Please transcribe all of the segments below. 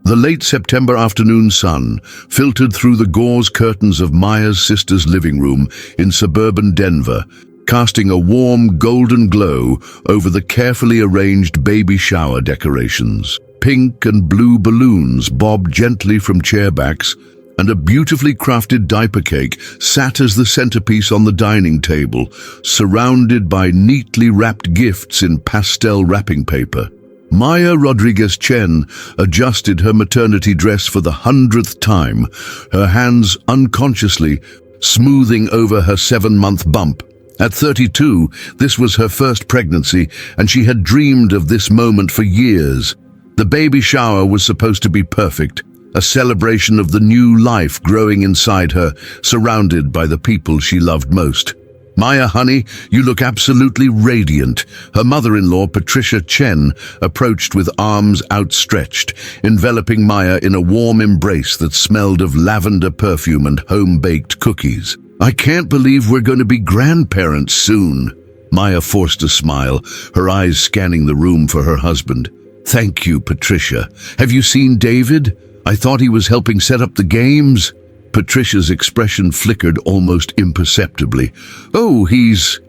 The late September afternoon sun filtered through the gauze curtains of Maya's sister's living room in suburban Denver, casting a warm golden glow over the carefully arranged baby shower decorations. Pink and blue balloons bobbed gently from chairbacks, and a beautifully crafted diaper cake sat as the centerpiece on the dining table, surrounded by neatly wrapped gifts in pastel wrapping paper. Maya Rodriguez Chen adjusted her maternity dress for the 100th time, her hands unconsciously smoothing over her 7-month bump. At 32, this was her first pregnancy, and she had dreamed of this moment for years. The baby shower was supposed to be perfect, a celebration of the new life growing inside her, surrounded by the people she loved most. "Maya, honey, you look absolutely radiant." Her mother-in-law, Patricia Chen, approached with arms outstretched, enveloping Maya in a warm embrace that smelled of lavender perfume and home-baked cookies. "I can't believe we're going to be grandparents soon." Maya forced a smile, her eyes scanning the room for her husband. "Thank you, Patricia. Have you seen David? I thought he was helping set up the games." Patricia's expression flickered almost imperceptibly. "Oh, he's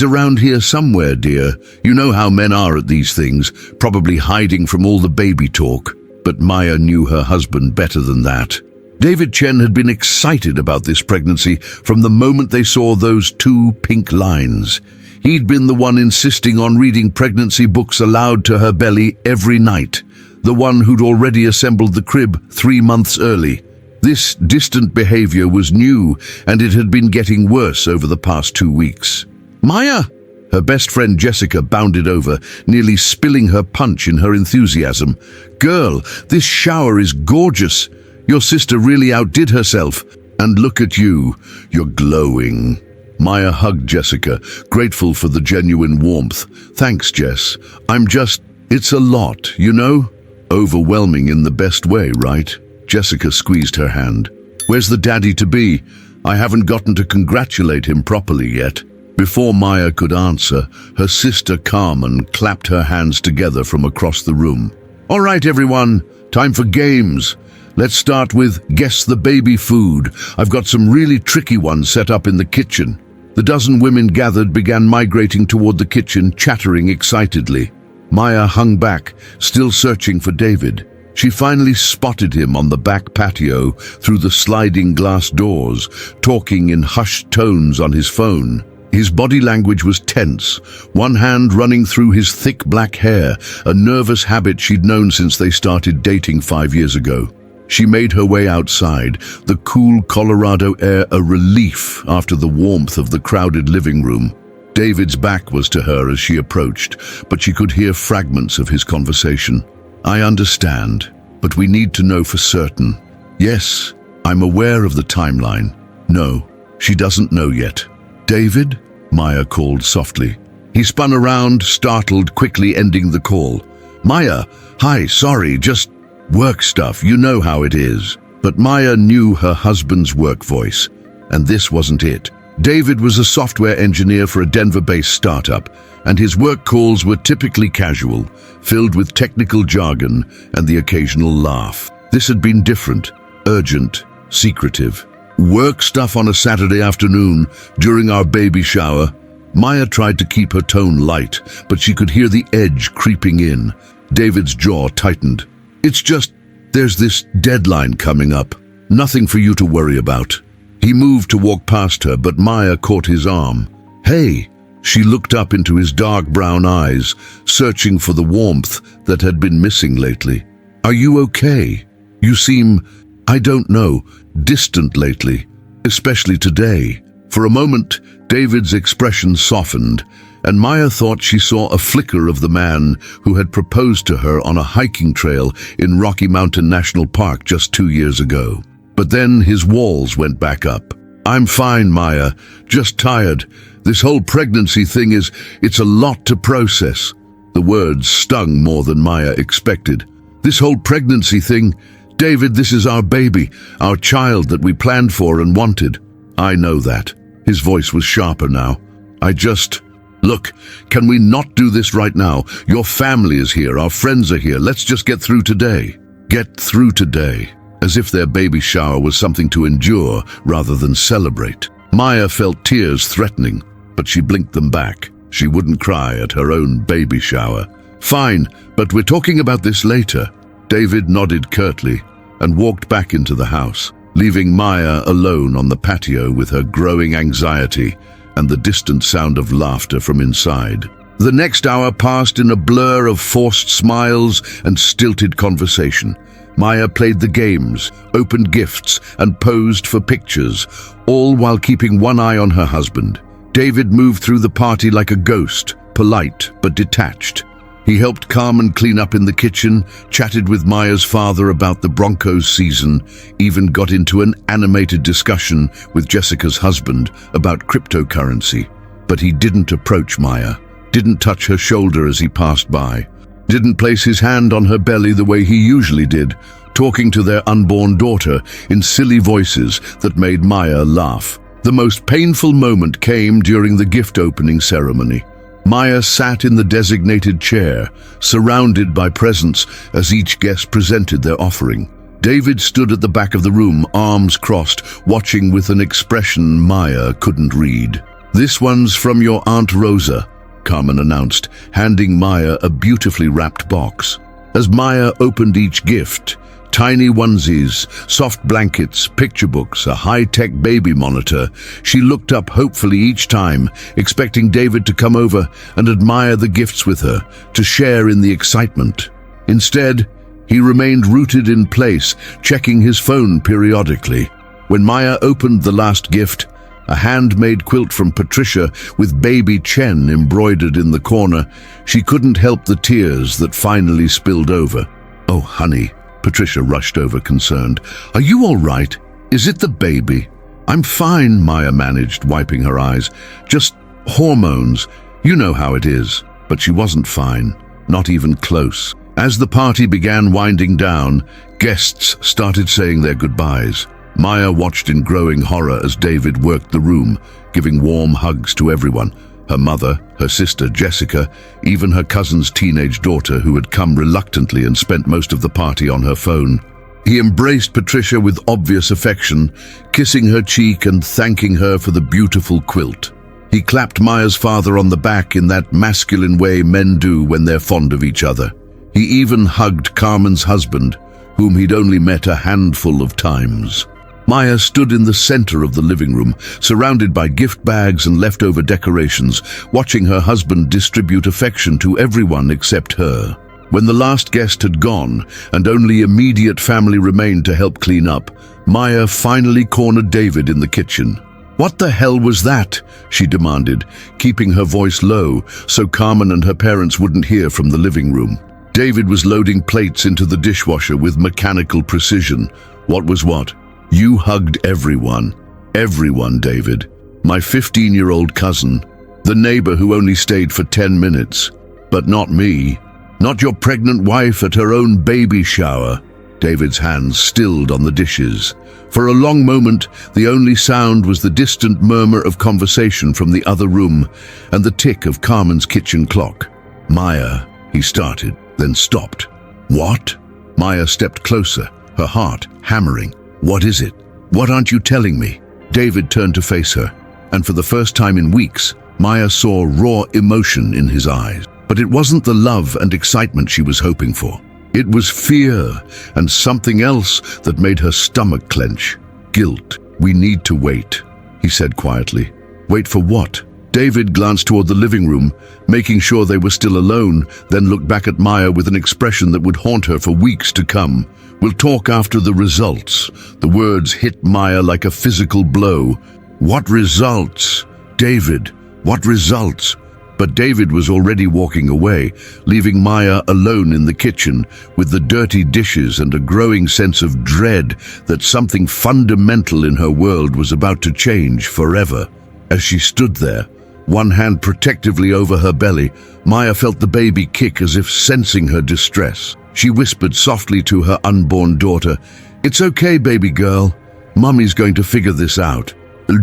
around here somewhere, dear. You know how men are at these things, probably hiding from all the baby talk." But Maya knew her husband better than that. David Chen had been excited about this pregnancy from the moment they saw those 2 pink lines. He'd been the one insisting on reading pregnancy books aloud to her belly every night, the one who'd already assembled the crib 3 months early. This distant behavior was new, and it had been getting worse over the past 2 weeks. "Maya!" Her best friend Jessica bounded over, nearly spilling her punch in her enthusiasm. "Girl, this shower is gorgeous. Your sister really outdid herself. And look at you, you're glowing." Maya hugged Jessica, grateful for the genuine warmth. "Thanks, Jess. It's a lot, you know? Overwhelming in the best way, right?" Jessica squeezed her hand. "Where's the daddy-to-be? I haven't gotten to congratulate him properly yet." Before Maya could answer, her sister Carmen clapped her hands together from across the room. "All right, everyone, time for games. Let's start with Guess the Baby Food. I've got some really tricky ones set up in the kitchen." The dozen women gathered began migrating toward the kitchen, chattering excitedly. Maya hung back, still searching for David. She finally spotted him on the back patio through the sliding glass doors, talking in hushed tones on his phone. His body language was tense, one hand running through his thick black hair, a nervous habit she'd known since they started dating 5 years ago. She made her way outside, the cool Colorado air a relief after the warmth of the crowded living room. David's back was to her as she approached, but she could hear fragments of his conversation. "I understand, but we need to know for certain." "Yes, I'm aware of the timeline." "No, she doesn't know yet." "David?" Maya called softly. He spun around, startled, quickly ending the call. "Maya, hi, sorry, just work stuff, you know how it is." But Maya knew her husband's work voice, and this wasn't it. David was a software engineer for a Denver-based startup, and his work calls were typically casual, filled with technical jargon and the occasional laugh. This had been different, urgent, secretive. "Work stuff on a Saturday afternoon, during our baby shower." Maya tried to keep her tone light, but she could hear the edge creeping in. David's jaw tightened. "It's just, there's this deadline coming up. Nothing for you to worry about." He moved to walk past her, but Maya caught his arm. "Hey!" She looked up into his dark brown eyes, searching for the warmth that had been missing lately. "Are you okay? You seem, I don't know, distant lately, especially today." For a moment, David's expression softened, and Maya thought she saw a flicker of the man who had proposed to her on a hiking trail in Rocky Mountain National Park just 2 years ago. But then his walls went back up. "I'm fine, Maya, just tired. This whole pregnancy thing it's a lot to process." The words stung more than Maya expected. "This whole pregnancy thing, David, this is our baby, our child that we planned for and wanted." "I know that." His voice was sharper now. Look, can we not do this right now? Your family is here, our friends are here, let's just get through today." Get through today, as if their baby shower was something to endure rather than celebrate. Maya felt tears threatening, but she blinked them back. She wouldn't cry at her own baby shower. Fine, but we're talking about this later. David nodded curtly and walked back into the house, leaving Maya alone on the patio with her growing anxiety and the distant sound of laughter from inside. The next hour passed in a blur of forced smiles and stilted conversation. Maya played the games, opened gifts, and posed for pictures, all while keeping one eye on her husband. David moved through the party like a ghost, polite but detached. He helped Carmen clean up in the kitchen, chatted with Maya's father about the Broncos season, even got into an animated discussion with Jessica's husband about cryptocurrency. But he didn't approach Maya, didn't touch her shoulder as he passed by, didn't place his hand on her belly the way he usually did, talking to their unborn daughter in silly voices that made Maya laugh. The most painful moment came during the gift opening ceremony. Maya sat in the designated chair, surrounded by presents as each guest presented their offering. David stood at the back of the room, arms crossed, watching with an expression Maya couldn't read. "This one's from your Aunt Rosa," Carmen announced, handing Maya a beautifully wrapped box. As Maya opened each gift, tiny onesies, soft blankets, picture books, a high-tech baby monitor, she looked up hopefully each time, expecting David to come over and admire the gifts with her, to share in the excitement. Instead, he remained rooted in place, checking his phone periodically. When Maya opened the last gift, a handmade quilt from Patricia with baby Chen embroidered in the corner, she couldn't help the tears that finally spilled over. "Oh, honey," Patricia rushed over, concerned. "Are you all right? Is it the baby?" "I'm fine," Maya managed, wiping her eyes. "Just hormones. You know how it is." But she wasn't fine, not even close. As the party began winding down, guests started saying their goodbyes. Maya watched in growing horror as David worked the room, giving warm hugs to everyone. Her mother, her sister Jessica, even her cousin's teenage daughter who had come reluctantly and spent most of the party on her phone. He embraced Patricia with obvious affection, kissing her cheek and thanking her for the beautiful quilt. He clapped Maya's father on the back in that masculine way men do when they're fond of each other. He even hugged Carmen's husband, whom he'd only met a handful of times. Maya stood in the center of the living room, surrounded by gift bags and leftover decorations, watching her husband distribute affection to everyone except her. When the last guest had gone, and only immediate family remained to help clean up, Maya finally cornered David in the kitchen. "What the hell was that?" she demanded, keeping her voice low so Carmen and her parents wouldn't hear from the living room. David was loading plates into the dishwasher with mechanical precision. What was what? "You hugged everyone. Everyone, David. My 15-year-old cousin. The neighbor who only stayed for 10 minutes. But not me. Not your pregnant wife at her own baby shower." David's hands stilled on the dishes. For a long moment, the only sound was the distant murmur of conversation from the other room and the tick of Carmen's kitchen clock. "Maya," he started, then stopped. "What?" Maya stepped closer, her heart hammering. "What is it? What aren't you telling me?" David turned to face her, and for the first time in weeks, Maya saw raw emotion in his eyes. But it wasn't the love and excitement she was hoping for. It was fear and something else that made her stomach clench. Guilt. "We need to wait," he said quietly. "Wait for what?" David glanced toward the living room, making sure they were still alone, then looked back at Maya with an expression that would haunt her for weeks to come. "We'll talk after the results." The words hit Maya like a physical blow. "What results? David, what results?" But David was already walking away, leaving Maya alone in the kitchen with the dirty dishes and a growing sense of dread that something fundamental in her world was about to change forever. As she stood there, one hand protectively over her belly, Maya felt the baby kick as if sensing her distress. She whispered softly to her unborn daughter, "It's okay, baby girl. Mummy's going to figure this out."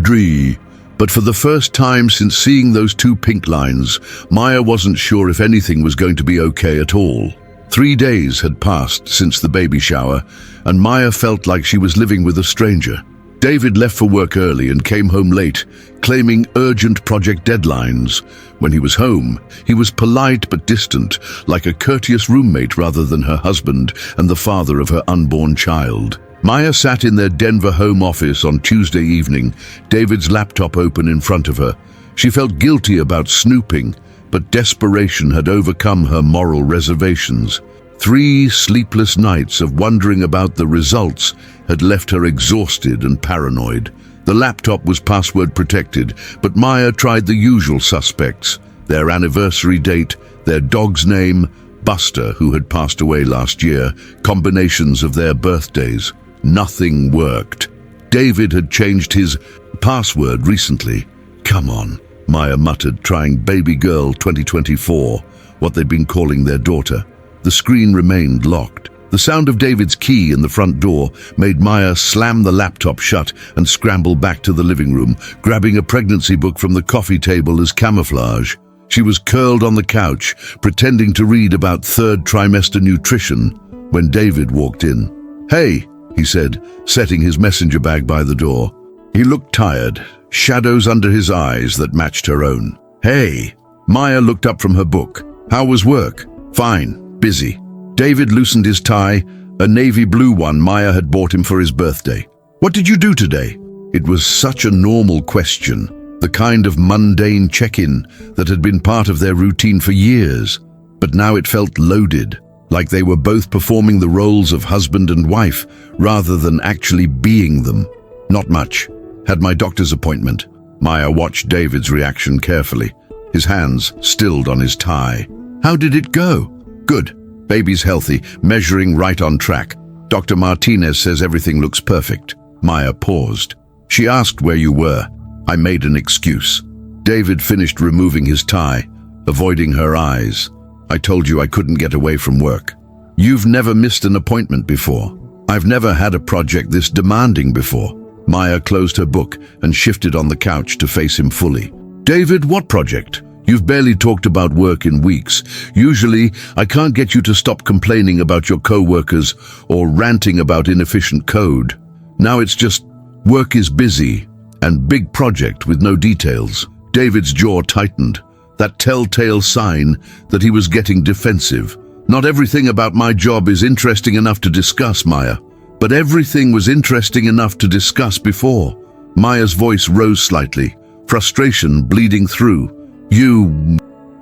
Dree. But for the first time since seeing those two pink lines, Maya wasn't sure if anything was going to be okay at all. 3 days had passed since the baby shower, and Maya felt like she was living with a stranger. David left for work early and came home late, claiming urgent project deadlines. When he was home, he was polite but distant, like a courteous roommate rather than her husband and the father of her unborn child. Maya sat in their Denver home office on Tuesday evening, David's laptop open in front of her. She felt guilty about snooping, but desperation had overcome her moral reservations. 3 sleepless nights of wondering about the results had left her exhausted and paranoid. The laptop was password protected, but Maya tried the usual suspects: their anniversary date, their dog's name, Buster, who had passed away last year, combinations of their birthdays. Nothing worked. David had changed his password recently. Come on, Maya muttered, trying Baby Girl 2024, what they'd been calling their daughter. The screen remained locked. The sound of David's key in the front door made Maya slam the laptop shut and scramble back to the living room, grabbing a pregnancy book from the coffee table as camouflage. She was curled on the couch, pretending to read about 3rd trimester nutrition, when David walked in. "Hey," he said, setting his messenger bag by the door. He looked tired, shadows under his eyes that matched her own. "Hey." Maya looked up from her book. "How was work?" "Fine. Busy." David loosened his tie, a navy blue one Maya had bought him for his birthday. "What did you do today?" It was such a normal question, the kind of mundane check-in that had been part of their routine for years. But now it felt loaded, like they were both performing the roles of husband and wife rather than actually being them. "Not much. Had my doctor's appointment." Maya watched David's reaction carefully, his hands stilled on his tie. "How did it go?" "Good. Baby's healthy, measuring right on track. Dr. Martinez says everything looks perfect." Maya paused. She asked where you were. I made an excuse. David finished removing his tie, avoiding her eyes. "I told you I couldn't get away from work." "You've never missed an appointment before." "I've never had a project this demanding before." Maya closed her book and shifted on the couch to face him fully. "David, what project? You've barely talked about work in weeks. Usually, I can't get you to stop complaining about your co-workers or ranting about inefficient code. Now it's just, work is busy, and big project with no details." David's jaw tightened, that telltale sign that he was getting defensive. "Not everything about my job is interesting enough to discuss, Maya. But everything was interesting enough to discuss before." Maya's voice rose slightly, frustration bleeding through. "You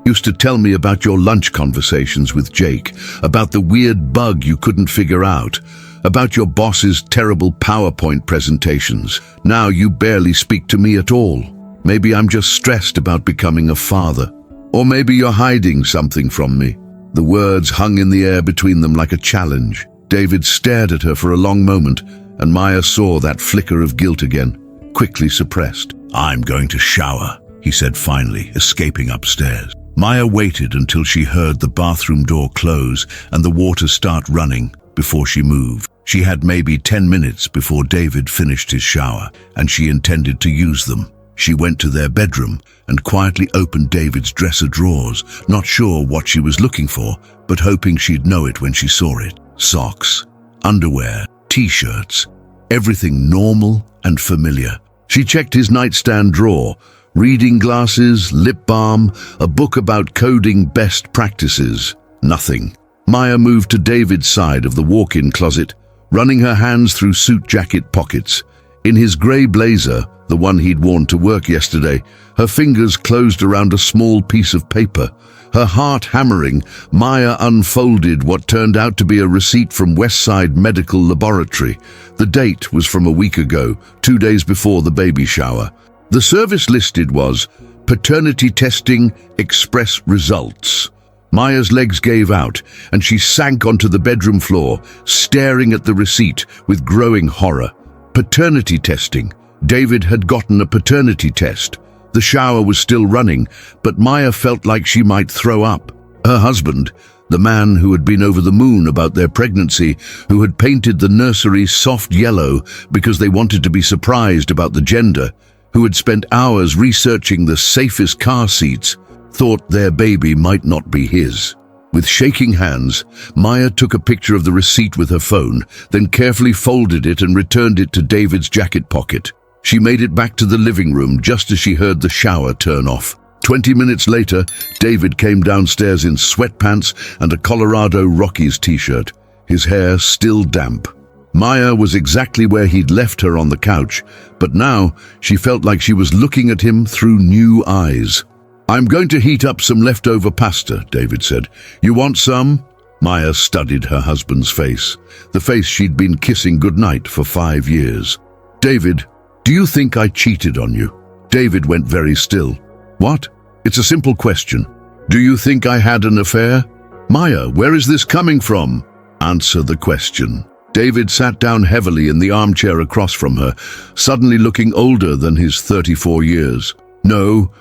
used to tell me about your lunch conversations with Jake, about the weird bug you couldn't figure out, about your boss's terrible PowerPoint presentations. Now you barely speak to me at all. Maybe I'm just stressed about becoming a father. Or maybe you're hiding something from me." The words hung in the air between them like a challenge. David stared at her for a long moment, and Maya saw that flicker of guilt again, quickly suppressed. "I'm going to shower," he said finally, escaping upstairs. Maya waited until she heard the bathroom door close and the water start running before she moved. She had maybe 10 minutes before David finished his shower, and she intended to use them. She went to their bedroom and quietly opened David's dresser drawers, not sure what she was looking for, but hoping she'd know it when she saw it. Socks, underwear, t-shirts, everything normal and familiar. She checked his nightstand drawer, reading glasses, lip balm, a book about coding best practices. Nothing. Maya moved to David's side of the walk-in closet, running her hands through suit jacket pockets. In his grey blazer, the one he'd worn to work yesterday, her fingers closed around a small piece of paper. Her heart hammering, Maya unfolded what turned out to be a receipt from Westside Medical Laboratory. The date was from a week ago, 2 days before the baby shower. The service listed was Paternity Testing Express Results. Maya's legs gave out, and she sank onto the bedroom floor, staring at the receipt with growing horror. Paternity testing. David had gotten a paternity test. The shower was still running, but Maya felt like she might throw up. Her husband, the man who had been over the moon about their pregnancy, who had painted the nursery soft yellow because they wanted to be surprised about the gender, who had spent hours researching the safest car seats, thought their baby might not be his. With shaking hands, Maya took a picture of the receipt with her phone, then carefully folded it and returned it to David's jacket pocket. She made it back to the living room just as she heard the shower turn off. 20 minutes later, David came downstairs in sweatpants and a Colorado Rockies t-shirt, his hair still damp. Maya was exactly where he'd left her on the couch, but now she felt like she was looking at him through new eyes. "I'm going to heat up some leftover pasta," David said. "You want some?" Maya studied her husband's face, the face she'd been kissing goodnight for 5 years. "David, do you think I cheated on you?" David went very still. "What? It's a simple question. Do you think I had an affair?" "Maya, where is this coming from?" "Answer the question." David sat down heavily in the armchair across from her, suddenly looking older than his 34 years. No,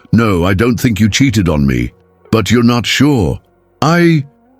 I don't think you cheated on me." "But you're not sure?"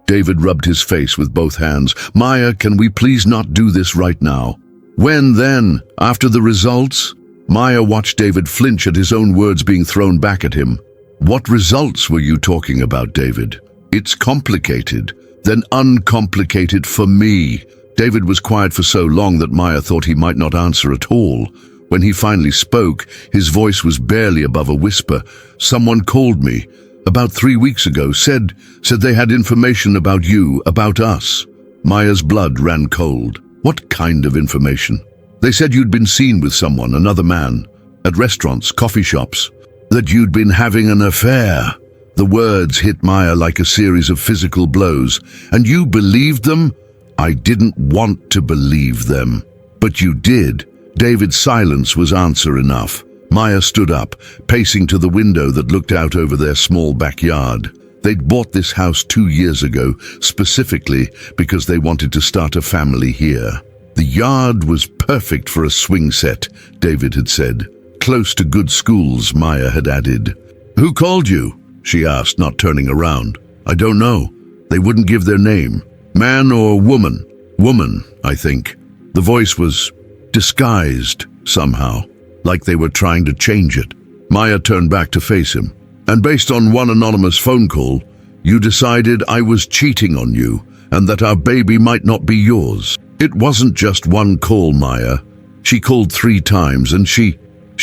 David rubbed his face with both hands. "Maya, can we please not do this right now?" "When then? After the results?" Maya watched David flinch at his own words being thrown back at him. "What results were you talking about, David?" "It's complicated." "Then uncomplicate it for me." David was quiet for so long that Maya thought he might not answer at all. When he finally spoke, his voice was barely above a whisper. "Someone called me about 3 weeks ago, said they had information about you, about us." Maya's blood ran cold. "What kind of information?" "They said you'd been seen with someone, another man, at restaurants, coffee shops, that you'd been having an affair." The words hit Maya like a series of physical blows. "And you believed them?" "I didn't want to believe them." "But you did." David's silence was answer enough. Maya stood up, pacing to the window that looked out over their small backyard. They'd bought this house 2 years ago, specifically because they wanted to start a family here. The yard was perfect for a swing set, David had said. Close to good schools, Maya had added. "Who called you?" she asked, not turning around. "I don't know. They wouldn't give their name. Man or woman?" "Woman, I think." The voice was disguised somehow, like they were trying to change it. Maya turned back to face him. "And based on one anonymous phone call, you decided I was cheating on you and that our baby might not be yours." "It wasn't just one call, Maya. She called 3 times and she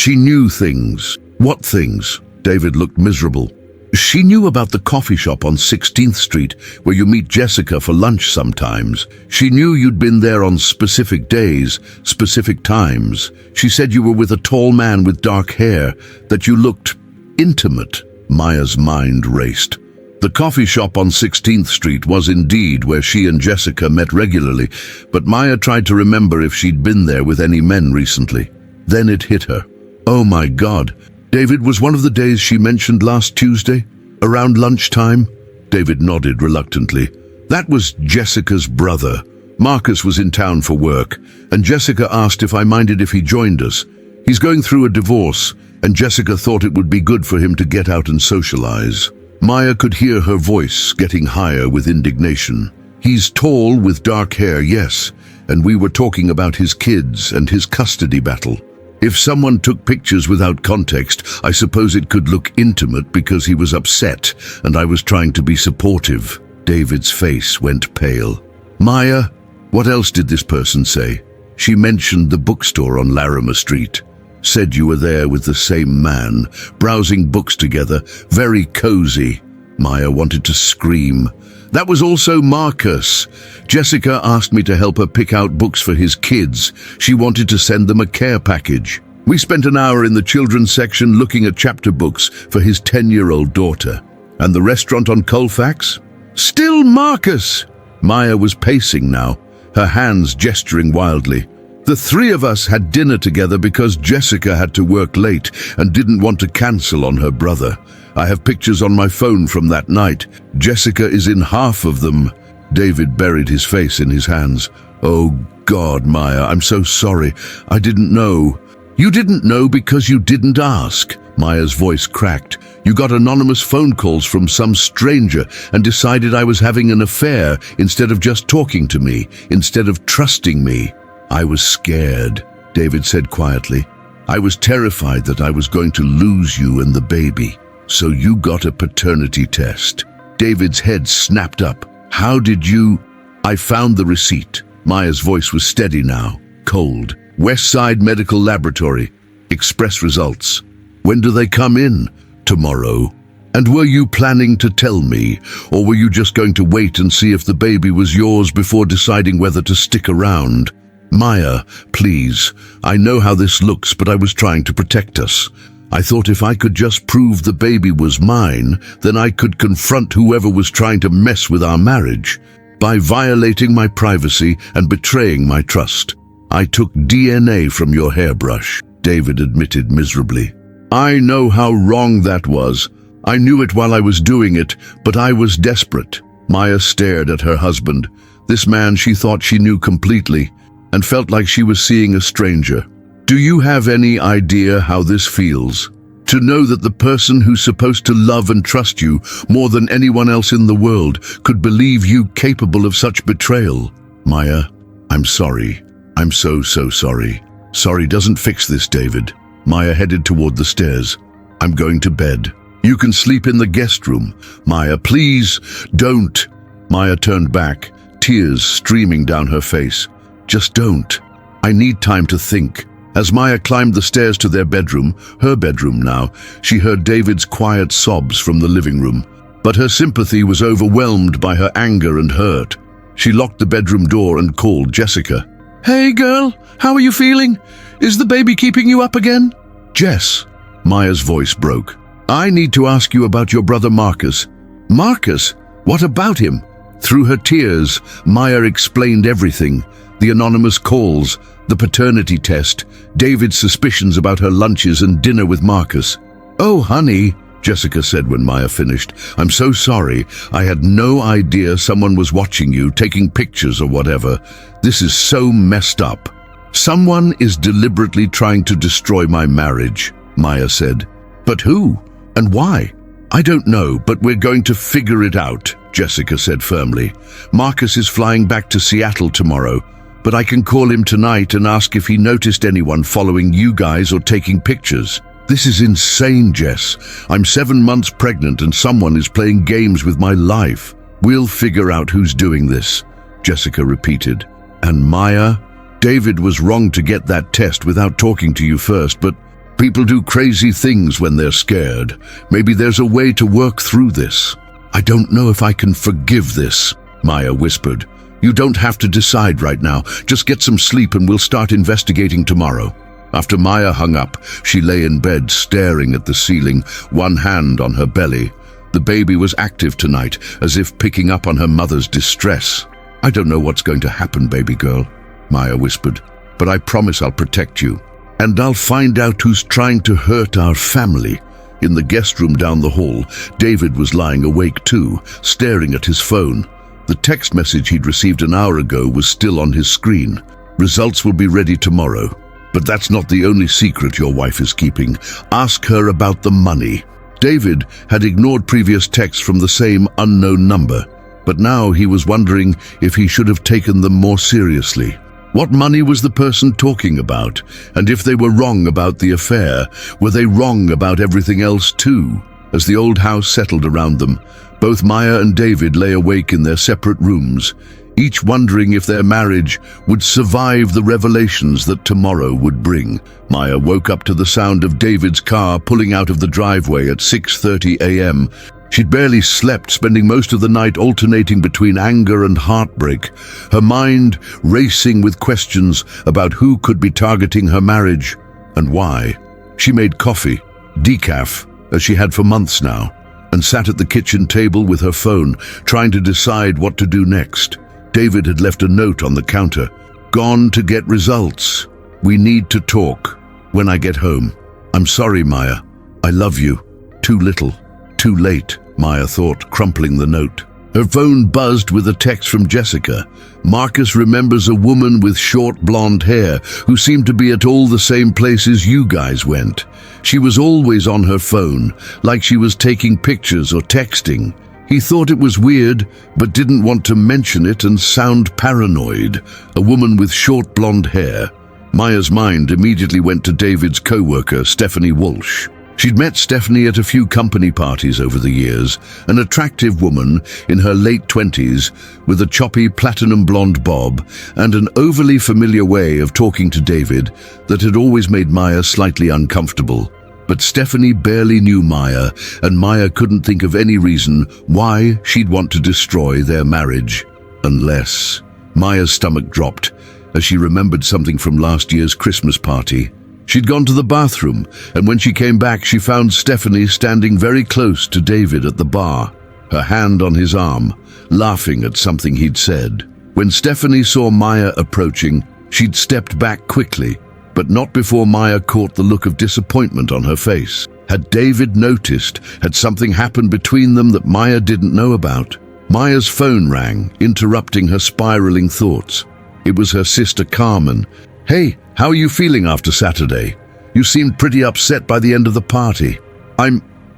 knew things." "What things?" David looked miserable. "She knew about the coffee shop on 16th Street where you meet Jessica for lunch sometimes. She knew you'd been there on specific days, specific times. She said you were with a tall man with dark hair, that you looked intimate." Maya's mind raced. The coffee shop on 16th Street was indeed where she and Jessica met regularly, but Maya tried to remember if she'd been there with any men recently. Then it hit her. Oh my God. David, was one of the days she mentioned last Tuesday, around lunchtime? David nodded reluctantly. That was Jessica's brother. Marcus was in town for work, and Jessica asked if I minded if he joined us. He's going through a divorce, and Jessica thought it would be good for him to get out and socialize. Maya could hear her voice getting higher with indignation. He's tall with dark hair, yes, and we were talking about his kids and his custody battle. If someone took pictures without context, I suppose it could look intimate because he was upset and I was trying to be supportive. David's face went pale. Maya, what else did this person say? She mentioned the bookstore on Larimer Street. Said you were there with the same man, browsing books together, very cozy. Maya wanted to scream. That was also Marcus. Jessica asked me to help her pick out books for his kids. She wanted to send them a care package. We spent an hour in the children's section looking at chapter books for his 10-year-old daughter. And the restaurant on Colfax? Still Marcus! Maya was pacing now, her hands gesturing wildly. The 3 of us had dinner together because Jessica had to work late and didn't want to cancel on her brother. I have pictures on my phone from that night. Jessica is in half of them. David buried his face in his hands. Oh God, Maya, I'm so sorry. I didn't know. You didn't know because you didn't ask. Maya's voice cracked. You got anonymous phone calls from some stranger and decided I was having an affair instead of just talking to me, instead of trusting me. I was scared, David said quietly. I was terrified that I was going to lose you and the baby. So you got a paternity test. David's head snapped up. How did you... I found the receipt. Maya's voice was steady now, cold. Westside Medical Laboratory. Express results. When do they come in? Tomorrow. And were you planning to tell me, or were you just going to wait and see if the baby was yours before deciding whether to stick around? Maya, please. I know how this looks, but I was trying to protect us. I thought if I could just prove the baby was mine, then I could confront whoever was trying to mess with our marriage. By violating my privacy and betraying my trust, I took DNA from your hairbrush, David admitted miserably. I know how wrong that was. I knew it while I was doing it, but I was desperate. Maya stared at her husband, this man she thought she knew completely, and felt like she was seeing a stranger. Do you have any idea how this feels? To know that the person who's supposed to love and trust you more than anyone else in the world could believe you capable of such betrayal. Maya, I'm sorry. I'm so sorry. Sorry doesn't fix this, David. Maya headed toward the stairs. I'm going to bed. You can sleep in the guest room. Maya, please, don't. Maya turned back, tears streaming down her face. Just don't. I need time to think. As Maya climbed the stairs to their bedroom, her bedroom now, she heard David's quiet sobs from the living room. But her sympathy was overwhelmed by her anger and hurt. She locked the bedroom door and called Jessica. Hey girl, how are you feeling? Is the baby keeping you up again? Jess, Maya's voice broke. I need to ask you about your brother Marcus. Marcus? What about him? Through her tears, Maya explained everything. The anonymous calls, the paternity test, David's suspicions about her lunches and dinner with Marcus. Oh, honey, Jessica said when Maya finished. I'm so sorry. I had no idea someone was watching you, taking pictures or whatever. This is so messed up. Someone is deliberately trying to destroy my marriage, Maya said. But who? And why? I don't know, but we're going to figure it out, Jessica said firmly. Marcus is flying back to Seattle tomorrow, but I can call him tonight and ask if he noticed anyone following you guys or taking pictures. This is insane, Jess. I'm 7 months pregnant and someone is playing games with my life. We'll figure out who's doing this, Jessica repeated. And Maya, David was wrong to get that test without talking to you first, but people do crazy things when they're scared. Maybe there's a way to work through this. I don't know if I can forgive this, Maya whispered. You don't have to decide right now. Just get some sleep and we'll start investigating tomorrow. After Maya hung up, she lay in bed staring at the ceiling, one hand on her belly. The baby was active tonight, as if picking up on her mother's distress. I don't know what's going to happen, baby girl, Maya whispered, but I promise I'll protect you. And I'll find out who's trying to hurt our family. In the guest room down the hall, David was lying awake too, staring at his phone. The text message he'd received an hour ago was still on his screen. Results will be ready tomorrow. But that's not the only secret your wife is keeping. Ask her about the money. David had ignored previous texts from the same unknown number, but now he was wondering if he should have taken them more seriously. What money was the person talking about? And if they were wrong about the affair, were they wrong about everything else too? As the old house settled around them, both Maya and David lay awake in their separate rooms, each wondering if their marriage would survive the revelations that tomorrow would bring. Maya woke up to the sound of David's car pulling out of the driveway at 6:30 a.m. She'd barely slept, spending most of the night alternating between anger and heartbreak, her mind racing with questions about who could be targeting her marriage and why. She made coffee, decaf, as she had for months now, and sat at the kitchen table with her phone, trying to decide what to do next. David had left a note on the counter. Gone to get results. We need to talk. When I get home. I'm sorry, Maya. I love you. Too little. Too late, Maya thought, crumpling the note. Her phone buzzed with a text from Jessica. Marcus remembers a woman with short blonde hair who seemed to be at all the same places you guys went. She was always on her phone, like she was taking pictures or texting. He thought it was weird, but didn't want to mention it and sound paranoid. A woman with short blonde hair. Maya's mind immediately went to David's co-worker, Stephanie Walsh. She'd met Stephanie at a few company parties over the years, an attractive woman in her late 20s with a choppy platinum blonde bob and an overly familiar way of talking to David that had always made Maya slightly uncomfortable. But Stephanie barely knew Maya, and Maya couldn't think of any reason why she'd want to destroy their marriage. Unless... Maya's stomach dropped as she remembered something from last year's Christmas party. She'd gone to the bathroom, and when she came back, she found Stephanie standing very close to David at the bar, her hand on his arm, laughing at something he'd said. When Stephanie saw Maya approaching, she'd stepped back quickly, but not before Maya caught the look of disappointment on her face. Had David noticed? Had something happened between them that Maya didn't know about? Maya's phone rang, interrupting her spiraling thoughts. It was her sister Carmen. "Hey, how are you feeling after Saturday? You seemed pretty upset by the end of the party."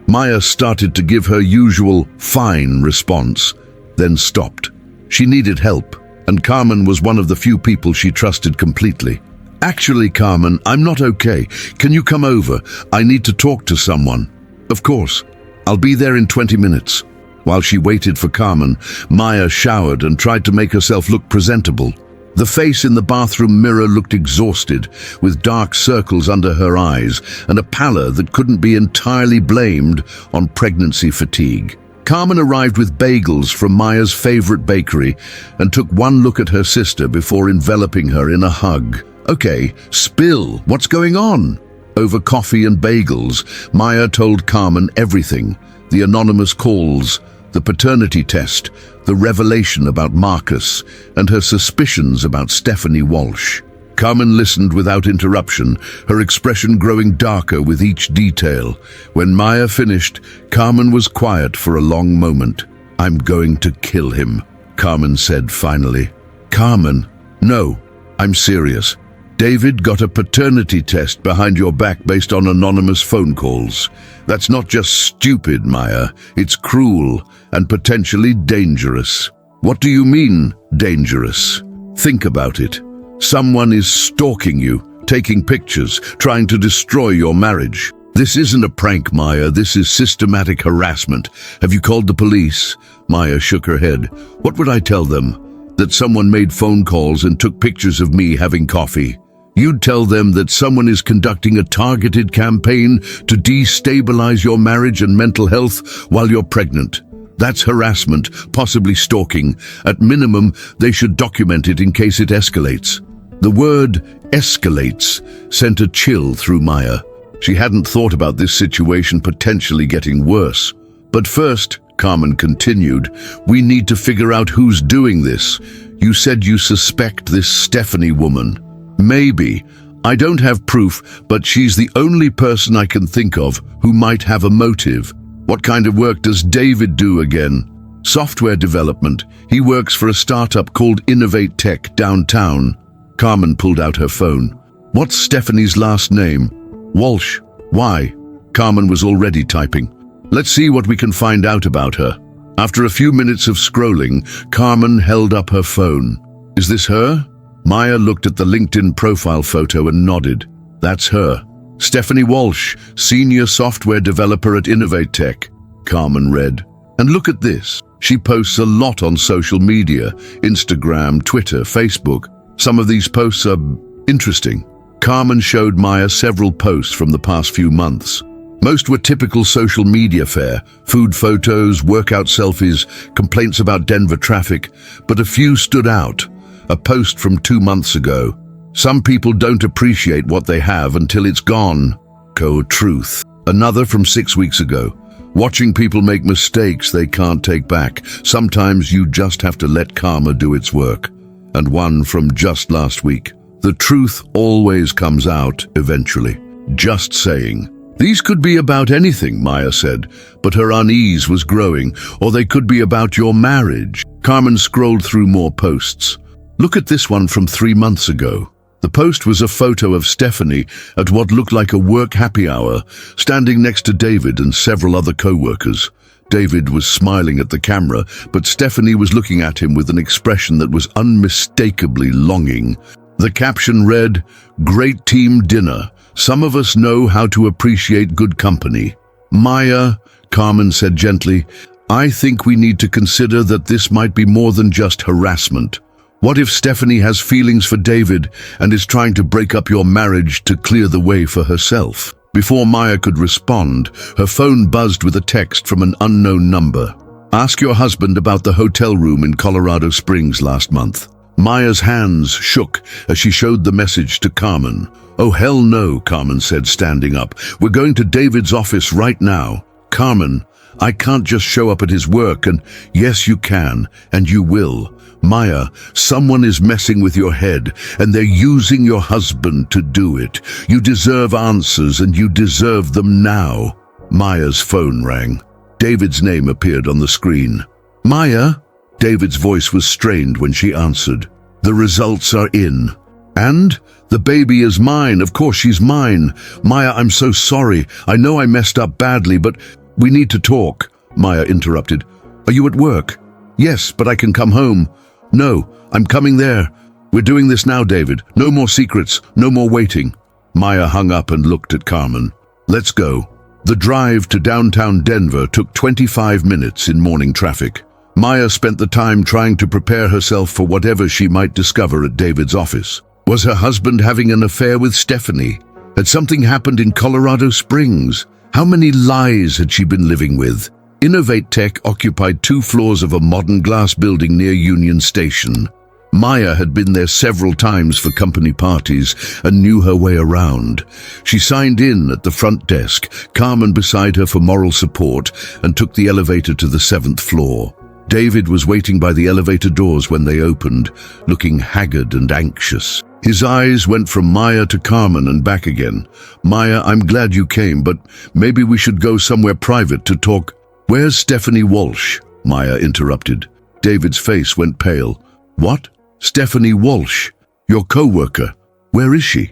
Maya started to give her usual fine response, then stopped. She needed help, and Carmen was one of the few people she trusted completely. "Actually, Carmen, I'm not okay. Can you come over? I need to talk to someone." "Of course. I'll be there in 20 minutes. While she waited for Carmen, Maya showered and tried to make herself look presentable. The face in the bathroom mirror looked exhausted, with dark circles under her eyes and a pallor that couldn't be entirely blamed on pregnancy fatigue. Carmen arrived with bagels from Maya's favorite bakery and took one look at her sister before enveloping her in a hug. "Okay, spill. What's going on?" Over coffee and bagels, Maya told Carmen everything: the anonymous calls, the paternity test, the revelation about Marcus, and her suspicions about Stephanie Walsh. Carmen listened without interruption, her expression growing darker with each detail. When Maya finished, Carmen was quiet for a long moment. "I'm going to kill him," Carmen said finally. "Carmen, no, I'm serious. David got a paternity test behind your back based on anonymous phone calls. That's not just stupid, Maya. It's cruel and potentially dangerous." "What do you mean, dangerous?" "Think about it. Someone is stalking you, taking pictures, trying to destroy your marriage. This isn't a prank, Maya. This is systematic harassment. Have you called the police?" Maya shook her head. "What would I tell them? That someone made phone calls and took pictures of me having coffee? You'd tell them that someone is conducting a targeted campaign to destabilize your marriage and mental health while you're pregnant. That's harassment, possibly stalking. At minimum, they should document it in case it escalates." The word escalates sent a chill through Maya. She hadn't thought about this situation potentially getting worse. "But first," Carmen continued, "we need to figure out who's doing this. You said you suspect this Stephanie woman." "Maybe. I don't have proof, but she's the only person I can think of who might have a motive." "What kind of work does David do again?" "Software development. He works for a startup called Innovate Tech downtown." Carmen pulled out her phone. "What's Stephanie's last name?" "Walsh." "Why?" Carmen was already typing. "Let's see what we can find out about her." After a few minutes of scrolling, Carmen held up her phone. "Is this her?" Maya looked at the LinkedIn profile photo and nodded. "That's her. Stephanie Walsh, senior software developer at Innovate Tech." Carmen read. "And look at this. She posts a lot on social media, Instagram, Twitter, Facebook. Some of these posts are interesting." Carmen showed Maya several posts from the past few months. Most were typical social media fare: food photos, workout selfies, complaints about Denver traffic, but a few stood out. A post from 2 months ago. "Some people don't appreciate what they have until it's gone." Truth. Another from 6 weeks ago. "Watching people make mistakes they can't take back. Sometimes you just have to let karma do its work." And one from just last week. "The truth always comes out eventually." Just saying. These could be about anything, Maya said, but her unease was growing. Or they could be about your marriage. Carmen scrolled through more posts. "Look at this one from 3 months ago." The post was a photo of Stephanie at what looked like a work happy hour, standing next to David and several other co-workers. David was smiling at the camera, but Stephanie was looking at him with an expression that was unmistakably longing. The caption read, "Great team dinner. Some of us know how to appreciate good company." "Maya," Carmen said gently, "I think we need to consider that this might be more than just harassment. What if Stephanie has feelings for David and is trying to break up your marriage to clear the way for herself?" Before Maya could respond, her phone buzzed with a text from an unknown number. "Ask your husband about the hotel room in Colorado Springs last month." Maya's hands shook as she showed the message to Carmen. "Oh, hell no," Carmen said, standing up. "We're going to David's office right now." "Carmen, I can't just show up at his work." "And yes, you can, and you will. Maya, someone is messing with your head, and they're using your husband to do it. You deserve answers, and you deserve them now." Maya's phone rang. David's name appeared on the screen. "Maya?" David's voice was strained when she answered. "The results are in." "And? The baby is mine. Of course she's mine. Maya, I'm so sorry. I know I messed up badly, but we need to talk." Maya interrupted. "Are you at work?" "Yes, but I can come home." "No, I'm coming there. We're doing this now, David. No more secrets, no more waiting." Maya hung up and looked at Carmen. "Let's go." The drive to downtown Denver took 25 minutes in morning traffic. Maya spent the time trying to prepare herself for whatever she might discover at David's office. Was her husband having an affair with Stephanie? Had something happened in Colorado Springs? How many lies had she been living with? Innovate Tech occupied 2 floors of a modern glass building near Union Station. Maya had been there several times for company parties and knew her way around. She signed in at the front desk, Carmen beside her for moral support, and took the elevator to the 7th floor. David was waiting by the elevator doors when they opened, looking haggard and anxious. His eyes went from Maya to Carmen and back again. "Maya, I'm glad you came, but maybe we should go somewhere private to talk." "Where's Stephanie Walsh?" Maya interrupted. David's face went pale. "What? Stephanie Walsh? Your co-worker? Where is she?"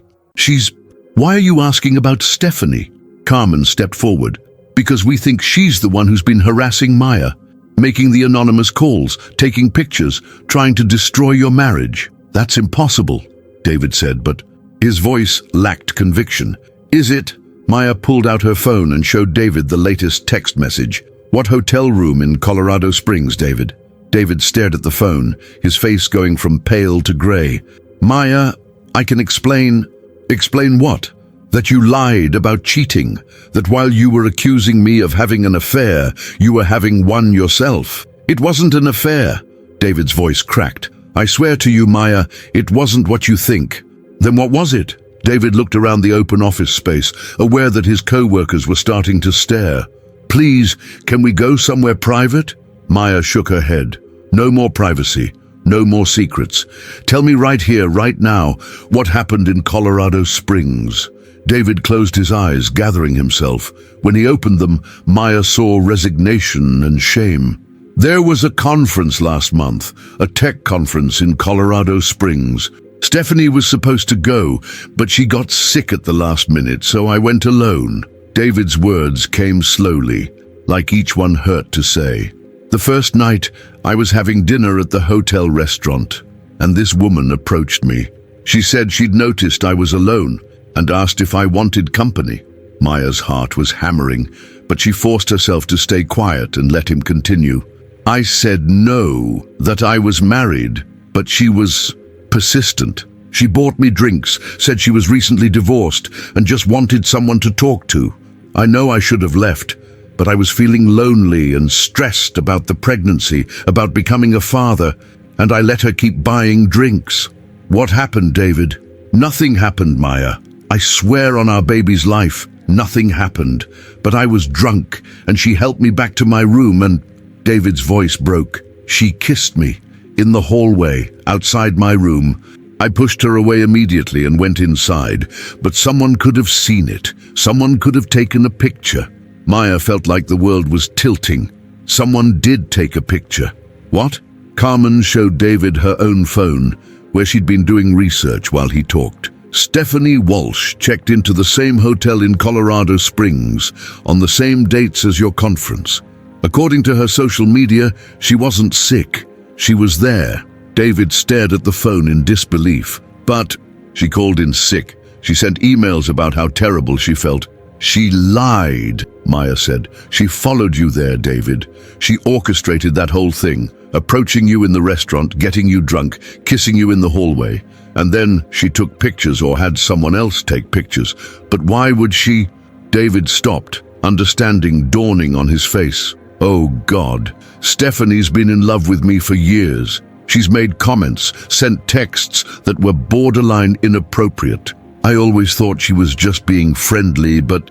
Why are you asking about Stephanie?" Carmen stepped forward. "Because we think she's the one who's been harassing Maya, making the anonymous calls, taking pictures, trying to destroy your marriage." "That's impossible," David said, but his voice lacked conviction. "Is it?" Maya pulled out her phone and showed David the latest text message. "What hotel room in Colorado Springs, David?" David stared at the phone, his face going from pale to gray. "Maya, I can explain." "Explain what?" "That you lied about cheating, that while you were accusing me of having an affair, you were having one yourself." "It wasn't an affair." David's voice cracked. "I swear to you, Maya, it wasn't what you think." "Then what was it?" David looked around the open office space, aware that his co-workers were starting to stare. "Please, can we go somewhere private?" Maya shook her head. "No more privacy. No more secrets. Tell me right here, right now, what happened in Colorado Springs." David closed his eyes, gathering himself. When he opened them, Maya saw resignation and shame. "There was a conference last month, a tech conference in Colorado Springs. Stephanie was supposed to go, but she got sick at the last minute, so I went alone." David's words came slowly, like each one hurt to say. "The first night, I was having dinner at the hotel restaurant, and this woman approached me. She said she'd noticed I was alone and asked if I wanted company." Maya's heart was hammering, but she forced herself to stay quiet and let him continue. "I said no, that I was married, but she was persistent. She bought me drinks, said she was recently divorced and just wanted someone to talk to. I know I should have left, but I was feeling lonely and stressed about the pregnancy, about becoming a father, and I let her keep buying drinks." "What happened, David?" "Nothing happened, Maya. I swear on our baby's life, nothing happened. But I was drunk, and she helped me back to my room, and..." David's voice broke. "She kissed me, in the hallway, outside my room. I pushed her away immediately and went inside, but someone could have seen it. Someone could have taken a picture." Maya felt like the world was tilting. Someone did take a picture. "What?" Carmen showed David her own phone, where she'd been doing research while he talked. "Stephanie Walsh checked into the same hotel in Colorado Springs on the same dates as your conference. According to her social media, she wasn't sick. She was there." David stared at the phone in disbelief. But she called in sick. She sent emails about how terrible she felt. She lied, Maya said. She followed you there, David. She orchestrated that whole thing, approaching you in the restaurant, getting you drunk, kissing you in the hallway. And then she took pictures or had someone else take pictures. But why would she? David stopped, understanding dawning on his face. Oh God, Stephanie's been in love with me for years. She's made comments, sent texts that were borderline inappropriate. I always thought she was just being friendly, but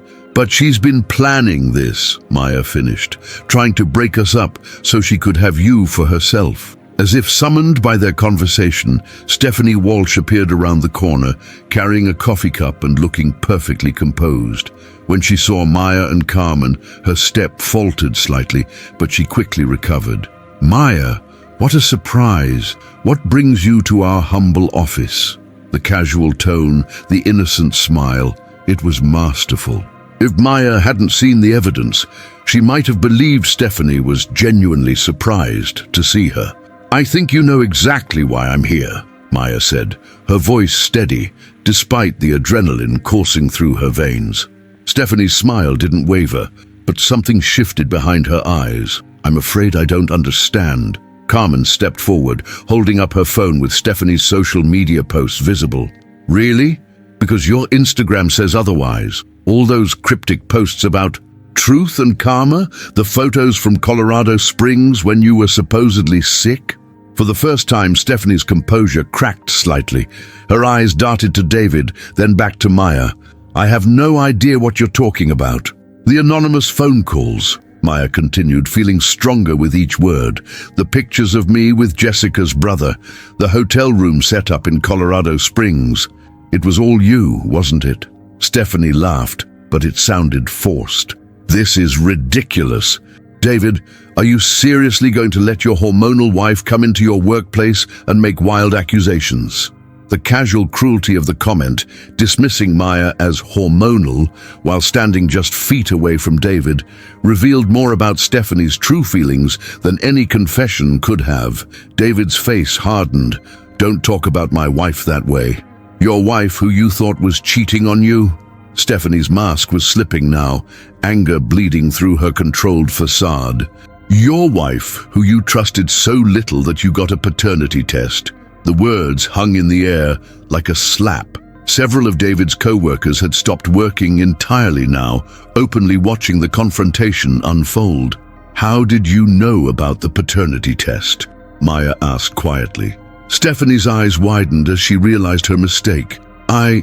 she's been planning this, Maya finished, trying to break us up so she could have you for herself. As if summoned by their conversation, Stephanie Walsh appeared around the corner, carrying a coffee cup and looking perfectly composed. When she saw Maya and Carmen, her step faltered slightly, but she quickly recovered. Maya, what a surprise! What brings you to our humble office? The casual tone, the innocent smile, it was masterful. If Maya hadn't seen the evidence, she might have believed Stephanie was genuinely surprised to see her. I think you know exactly why I'm here, Maya said, her voice steady, despite the adrenaline coursing through her veins. Stephanie's smile didn't waver, but something shifted behind her eyes. I'm afraid I don't understand. Carmen stepped forward, holding up her phone with Stephanie's social media posts visible. Really? Because your Instagram says otherwise. All those cryptic posts about truth and karma, the photos from Colorado Springs when you were supposedly sick. For the first time, Stephanie's composure cracked slightly. Her eyes darted to David, then back to Maya. I have no idea what you're talking about. The anonymous phone calls, Maya continued, feeling stronger with each word. The pictures of me with Jessica's brother, the hotel room set up in Colorado Springs. It was all you, wasn't it? Stephanie laughed, but it sounded forced. This is ridiculous. David, are you seriously going to let your hormonal wife come into your workplace and make wild accusations? The casual cruelty of the comment, dismissing Maya as hormonal while standing just feet away from David, revealed more about Stephanie's true feelings than any confession could have. David's face hardened. Don't talk about my wife that way. Your wife who you thought was cheating on you? Stephanie's mask was slipping now, anger bleeding through her controlled facade. Your wife, who you trusted so little that you got a paternity test. The words hung in the air like a slap. Several of David's co-workers had stopped working entirely now, openly watching the confrontation unfold. How did you know about the paternity test? Maya asked quietly. Stephanie's eyes widened as she realized her mistake. I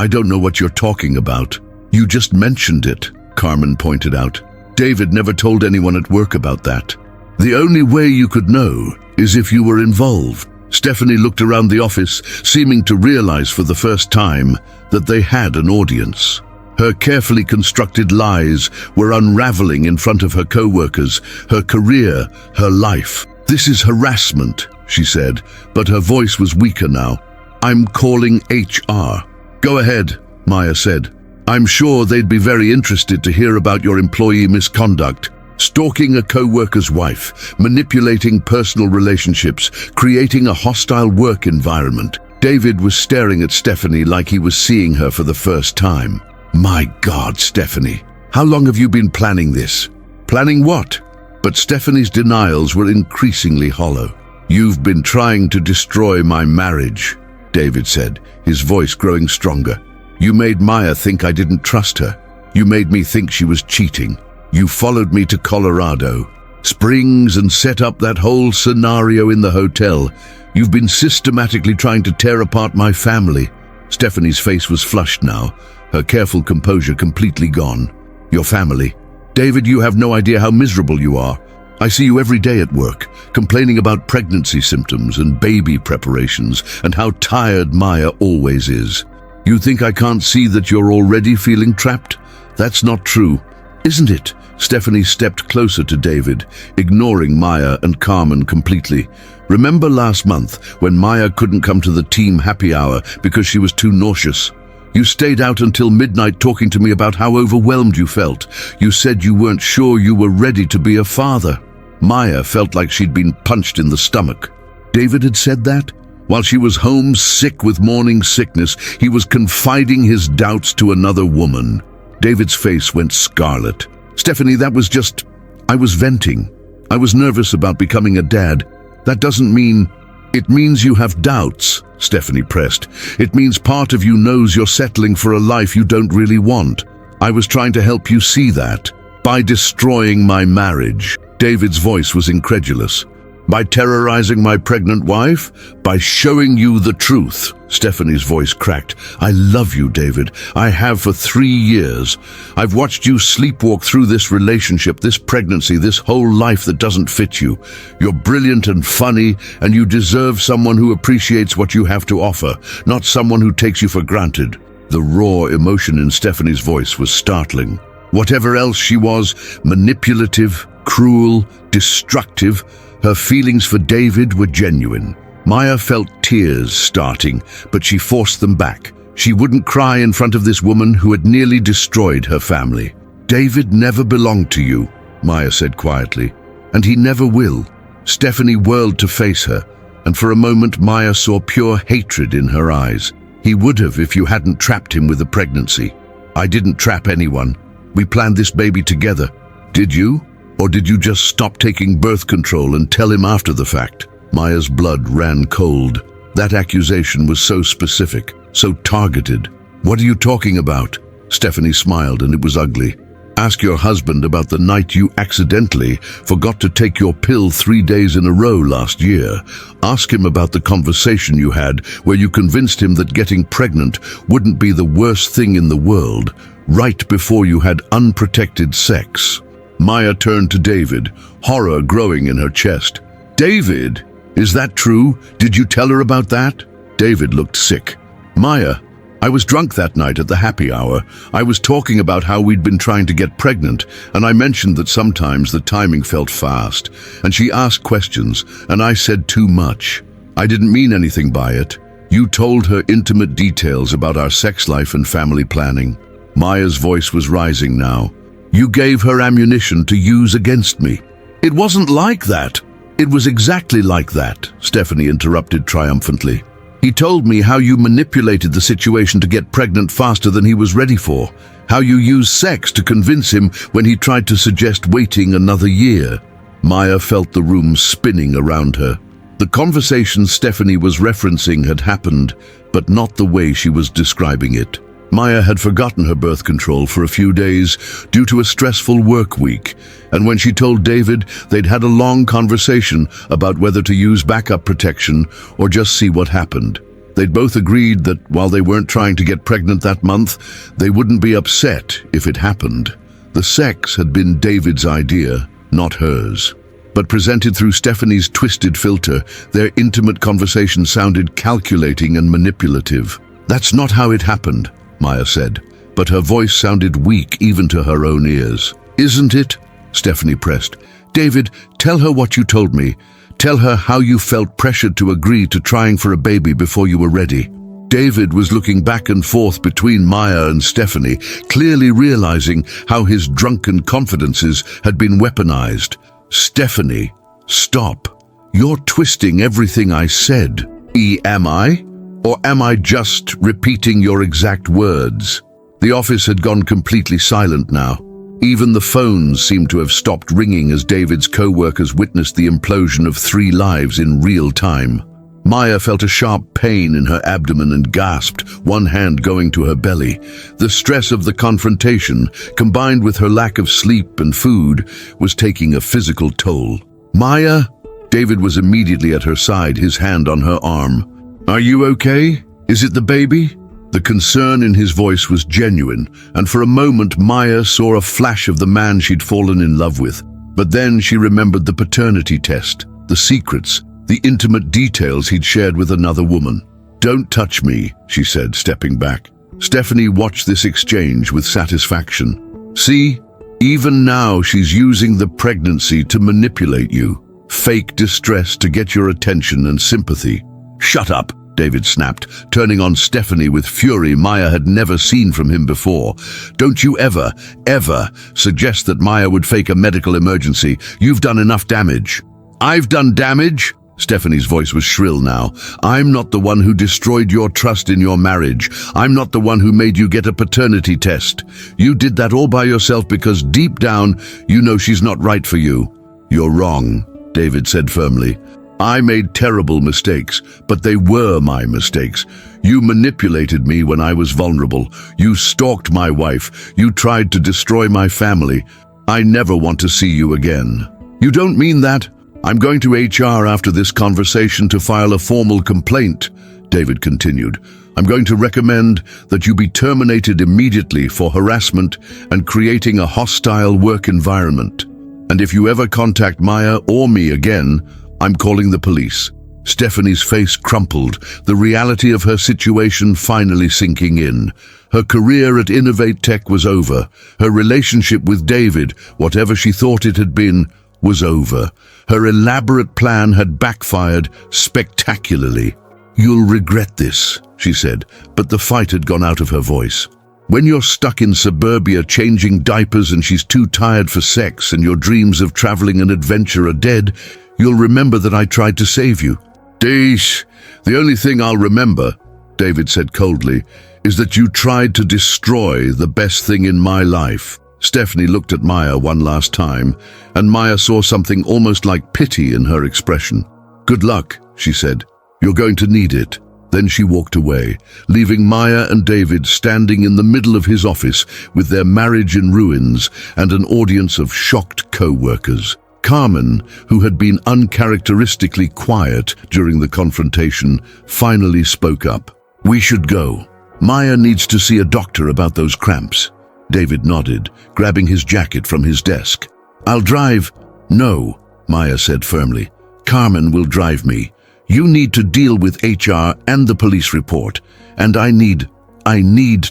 don't know what you're talking about. You just mentioned it, Carmen pointed out. David never told anyone at work about that. The only way you could know is if you were involved. Stephanie looked around the office, seeming to realize for the first time that they had an audience. Her carefully constructed lies were unraveling in front of her co-workers, her career, her life. This is harassment, she said, but her voice was weaker now. I'm calling HR. Go ahead, Maya said. I'm sure they'd be very interested to hear about your employee misconduct. Stalking a co-worker's wife, manipulating personal relationships, creating a hostile work environment. David was staring at Stephanie like he was seeing her for the first time. My God, Stephanie, how long have you been planning this? Planning what? But Stephanie's denials were increasingly hollow. You've been trying to destroy my marriage, David said, his voice growing stronger. You made Maya think I didn't trust her. You made me think she was cheating. You followed me to Colorado Springs and set up that whole scenario in the hotel. You've been systematically trying to tear apart my family. Stephanie's face was flushed now, her careful composure completely gone. Your family. David, you have no idea how miserable you are. I see you every day at work, complaining about pregnancy symptoms and baby preparations and how tired Maya always is. You think I can't see that you're already feeling trapped? That's not true, isn't it? Stephanie stepped closer to David, ignoring Maya and Carmen completely. Remember last month when Maya couldn't come to the team happy hour because she was too nauseous? You stayed out until midnight talking to me about how overwhelmed you felt. You said you weren't sure you were ready to be a father. Maya felt like she'd been punched in the stomach. David had said that? While she was home sick with morning sickness, he was confiding his doubts to another woman. David's face went scarlet. Stephanie, I was venting. I was nervous about becoming a dad. That doesn't mean... It means you have doubts, Stephanie pressed. It means part of you knows you're settling for a life you don't really want. I was trying to help you see that. By destroying my marriage. David's voice was incredulous. By terrorizing my pregnant wife? By showing you the truth. Stephanie's voice cracked. I love you, David. I have for 3 years. I've watched you sleepwalk through this relationship, this pregnancy, this whole life that doesn't fit you. You're brilliant and funny, and you deserve someone who appreciates what you have to offer, not someone who takes you for granted. The raw emotion in Stephanie's voice was startling. Whatever else she was, manipulative, cruel, destructive, her feelings for David were genuine. Maya felt tears starting, but she forced them back. She wouldn't cry in front of this woman who had nearly destroyed her family. David never belonged to you, Maya said quietly, and he never will. Stephanie whirled to face her, and for a moment Maya saw pure hatred in her eyes. He would have if you hadn't trapped him with a pregnancy. I didn't trap anyone. We planned this baby together. Did you? Or did you just stop taking birth control and tell him after the fact? Maya's blood ran cold. That accusation was so specific, so targeted. What are you talking about? Stephanie smiled, and it was ugly. Ask your husband about the night you accidentally forgot to take your pill 3 days in a row last year. Ask him about the conversation you had where you convinced him that getting pregnant wouldn't be the worst thing in the world, right before you had unprotected sex. Maya turned to David, horror growing in her chest. David, is that true? Did you tell her about that? David looked sick. Maya, I was drunk that night at the happy hour. I was talking about how we'd been trying to get pregnant, and I mentioned that sometimes the timing felt fast, and she asked questions, and I said too much. I didn't mean anything by it. You told her intimate details about our sex life and family planning. Maya's voice was rising now. You gave her ammunition to use against me. It wasn't like that. It was exactly like that, Stephanie interrupted triumphantly. He told me how you manipulated the situation to get pregnant faster than he was ready for, how you used sex to convince him when he tried to suggest waiting another year. Maya felt the room spinning around her. The conversation Stephanie was referencing had happened, but not the way she was describing it. Maya had forgotten her birth control for a few days due to a stressful work week, and when she told David, they'd had a long conversation about whether to use backup protection or just see what happened. They'd both agreed that while they weren't trying to get pregnant that month, they wouldn't be upset if it happened. The sex had been David's idea, not hers. But presented through Stephanie's twisted filter, their intimate conversation sounded calculating and manipulative. That's not how it happened, Maya said, but her voice sounded weak even to her own ears. Isn't it? Stephanie pressed. David, tell her what you told me. Tell her how you felt pressured to agree to trying for a baby before you were ready. David was looking back and forth between Maya and Stephanie, clearly realizing how his drunken confidences had been weaponized. Stephanie, stop. You're twisting everything I said. Am I? Or am I just repeating your exact words? The office had gone completely silent now. Even the phones seemed to have stopped ringing as David's co-workers witnessed the implosion of 3 lives in real time. Maya felt a sharp pain in her abdomen and gasped, one hand going to her belly. The stress of the confrontation, combined with her lack of sleep and food, was taking a physical toll. Maya? David was immediately at her side, his hand on her arm. Are you okay? Is it the baby? The concern in his voice was genuine, and for a moment Maya saw a flash of the man she'd fallen in love with. But then she remembered the paternity test, the secrets, the intimate details he'd shared with another woman. Don't touch me, she said, stepping back. Stephanie watched this exchange with satisfaction. See, even now she's using the pregnancy to manipulate you. Fake distress to get your attention and sympathy. Shut up, David snapped, turning on Stephanie with fury Maya had never seen from him before. Don't you ever suggest that Maya would fake a medical emergency. You've done enough damage. I've done damage? Stephanie's voice was shrill now. "I'm not the one who destroyed your trust in your marriage. I'm not the one who made you get a paternity test. You did that all by yourself because deep down, you know she's not right for you." "You're wrong," David said firmly. "I made terrible mistakes, but they were my mistakes. You manipulated me when I was vulnerable. You stalked my wife. You tried to destroy my family. I never want to see you again." "You don't mean that?" "I'm going to HR after this conversation to file a formal complaint," David continued. "I'm going to recommend that you be terminated immediately for harassment and creating a hostile work environment. And if you ever contact Maya or me again, I'm calling the police." Stephanie's face crumpled, the reality of her situation finally sinking in. Her career at Innovate Tech was over. Her relationship with David, whatever she thought it had been, was over. Her elaborate plan had backfired spectacularly. "You'll regret this," she said, but the fight had gone out of her voice. "When you're stuck in suburbia changing diapers and she's too tired for sex and your dreams of traveling and adventure are dead, you'll remember that I tried to save you." "Deesh, the only thing I'll remember," David said coldly, "is that you tried to destroy the best thing in my life." Stephanie looked at Maya one last time, and Maya saw something almost like pity in her expression. "Good luck," she said. "You're going to need it." Then she walked away, leaving Maya and David standing in the middle of his office with their marriage in ruins and an audience of shocked co-workers. Carmen, who had been uncharacteristically quiet during the confrontation, finally spoke up. "We should go. Maya needs to see a doctor about those cramps." David nodded, grabbing his jacket from his desk. "I'll drive." "No," Maya said firmly. "Carmen will drive me. You need to deal with HR and the police report, and I need